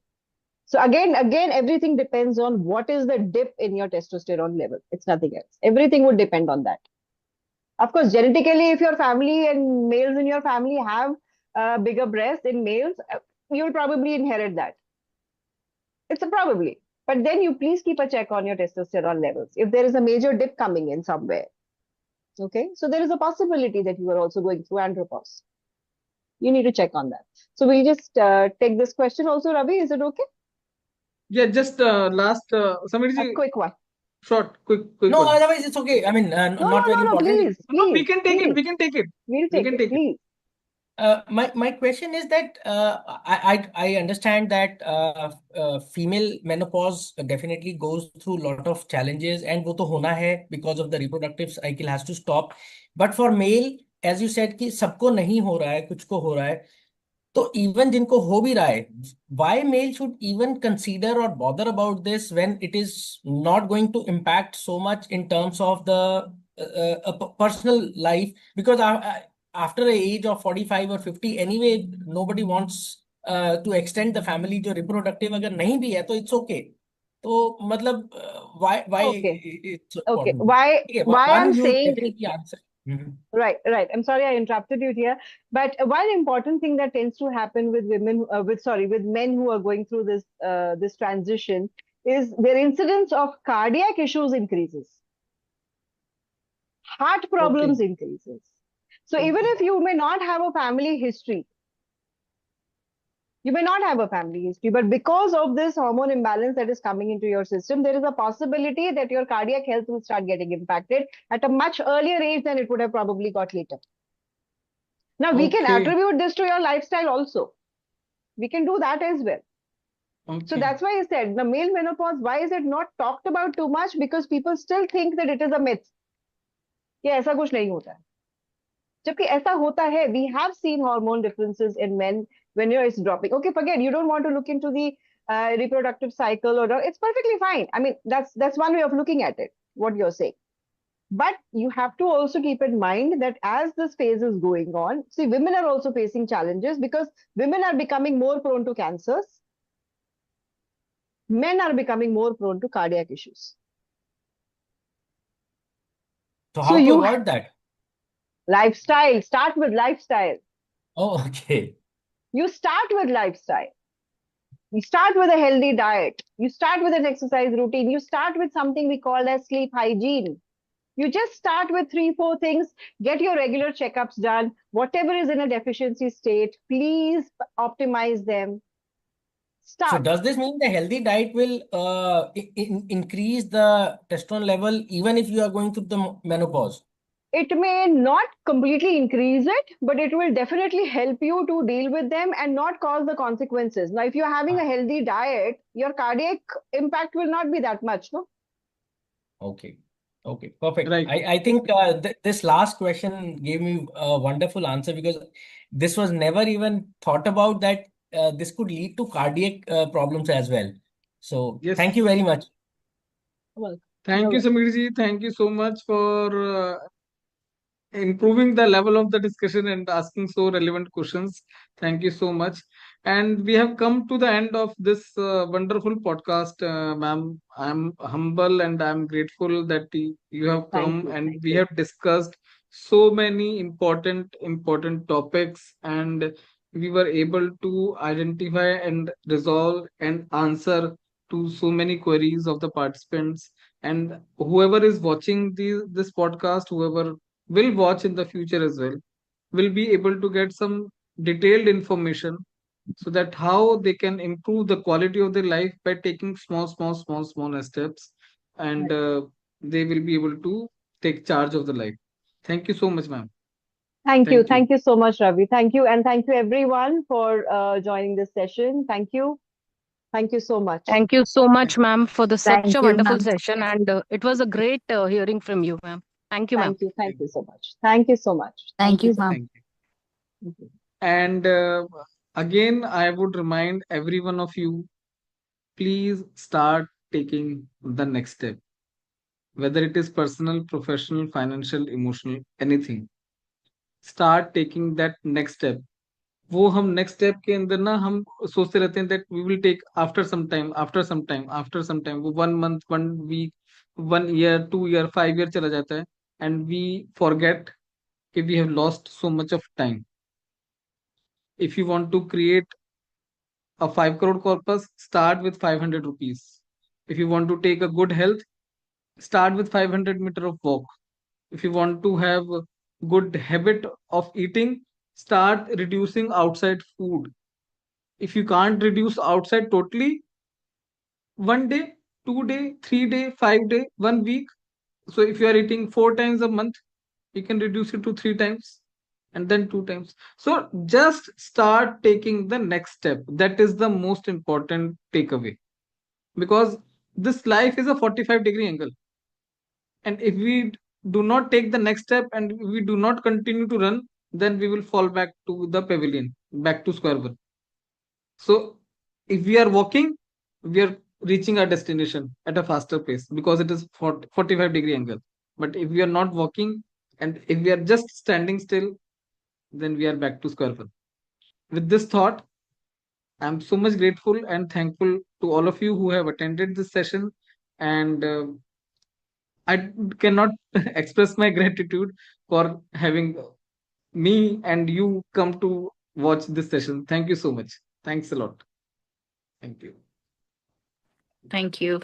So again, everything depends on what is the dip in your testosterone level. It's nothing else. Everything would depend on that. Of course, genetically, if your family and males in your family have bigger breasts in males, you'll probably inherit that. It's a probably. But then you please keep a check on your testosterone levels. If there is a major dip coming in somewhere, okay, so there is a possibility that you are also going through andropause. You need to check on that. So we'll just take this question also, Ravi. Is it okay? Yeah, just last, A Samirji, quick one. short, quick No, one. otherwise it's okay. I mean, No, not no, very no, no. important. Please, No, we please, can take it. please. We can take it. We'll We take can it. take it. Please. My question is that I understand that female menopause definitely goes through a lot of challenges, and वो तो होना है because of the reproductive cycle has to stop. But for male, as you said कि सबको नहीं हो रहा है, कुछ को हो रहा है. तो इवन जिनको हो भी रहा है, why male should even consider or bother about this when it is not going to impact so much in terms of the personal life? Because after the age of 45 or 50 anyway, nobody wants to extend the family. जो reproductive अगर नहीं भी है तो it's okay. तो मतलब why Okay. it's Okay. important? Why ठीक है, why one I'm you saying definitely answer. Mhm. right, right. I'm sorry I interrupted you here. But one important thing that tends to happen with women, with men who are going through this transition is their incidence of cardiac issues increases, heart Okay. problems increases. So even Okay. if you may not have a family history, you may not have a family history, but because of this hormone imbalance that is coming into your system, there is a possibility that your cardiac health will start getting impacted at a much earlier age than it would have probably got later. Now, we can Okay. attribute this to your lifestyle also. We can do that as well. So Okay. that's why I said the male menopause, why is it not talked about too much? Because people still think that it is a myth. कि ऐसा कुछ नहीं होता है. जबकि ऐसा होता है. We have seen hormone differences in men when it's dropping. Okay, forget, you don't want to look into the reproductive cycle or it's perfectly fine. I mean, that's one way of looking at it, what you're saying. But you have to also keep in mind that as this phase is going on, see, women are also facing challenges because women are becoming more prone to cancers. Men are becoming more prone to cardiac issues. So So how to you avoid that? lifestyle, start with lifestyle. Oh, okay. You start with lifestyle. You start with a healthy diet. You start with an exercise routine. You start with something we call as sleep hygiene. You just start with 3, 4 things. Get your regular checkups done. Whatever is in a deficiency state, please optimize them. So Start. does this mean the healthy diet will increase the testosterone level even if you are going through the menopause? It may not completely increase it, but it will definitely help you to deal with them and not cause the consequences. Now, if you're having a Ah, healthy diet, your cardiac impact will not be that much, no? okay. Okay, perfect. Right. I think this last question gave me a wonderful answer because this was never even thought about that this could lead to cardiac problems as well. So thank you Yes. very much. Well, you're Thank you, welcome. Samirji. Thank you so much for improving the level of the discussion and asking so relevant questions. Thank you so much. And we have come to the end of this wonderful podcast, ma'am. I'm humble and I'm grateful that you have Thank come you. and Thank we you. have discussed so many important topics, and we were able to identify and resolve and answer to so many queries of the participants. And whoever is watching this podcast, whoever will watch in the future as well, will be able to get some detailed information so that how they can improve the quality of their life by taking small steps, and Right. they will be able to take charge of the life. Thank you so much, ma'am. Thank you. Thank you. Thank you so much, Ravi. Thank you. And thank you, everyone, for joining this session. Thank you. Thank you so much. Thank you so Thank much, ma'am, for the such Thank a you, wonderful ma'am. session. And it was a great hearing from you, ma'am. Thank you, ma'am. Thank you. Thank you. you so much. Thank you so much. Thank Thank you you, so ma'am. Thank you. much. And again, I would remind every one of you, please start taking the next step, whether it is personal, professional, financial, emotional, anything. Start taking that next step. वो हम next step के अंदर ना हम सोचते रहते हैं that we will take after some time, after some time, after some time, वो 1 month, 1 week, 1 year, 2 year, 5 year चला जाता है, एंड वी फॉरगेट कि we have lost so much of time. If you want to create a 5 crore corpus, start with 500 rupees. If you want to take a good health, start with 500 meter of walk. If you want to have a good habit of eating, start reducing outside food. If you can't reduce outside totally, 1 day, 2 day, 3 day, 5 day, 1 week. So if you are eating 4 times a month, you can reduce it to 3 times and then 2 times. So just start taking the next step. That is the most important takeaway, because this life is a 45-degree angle. And if we do not take the next step and we do not continue to run, then we will fall back to the pavilion, back to square one. So if we are walking, we are reaching our destination at a faster pace because it is 45-degree angle. But if we are not walking and if we are just standing still, then we are back to square one. With this thought, I'm so much grateful and thankful to all of you who have attended this session. And I cannot express my gratitude for having me and you come to watch this session. Thank you so much. Thanks a lot. Thank you. Thank you.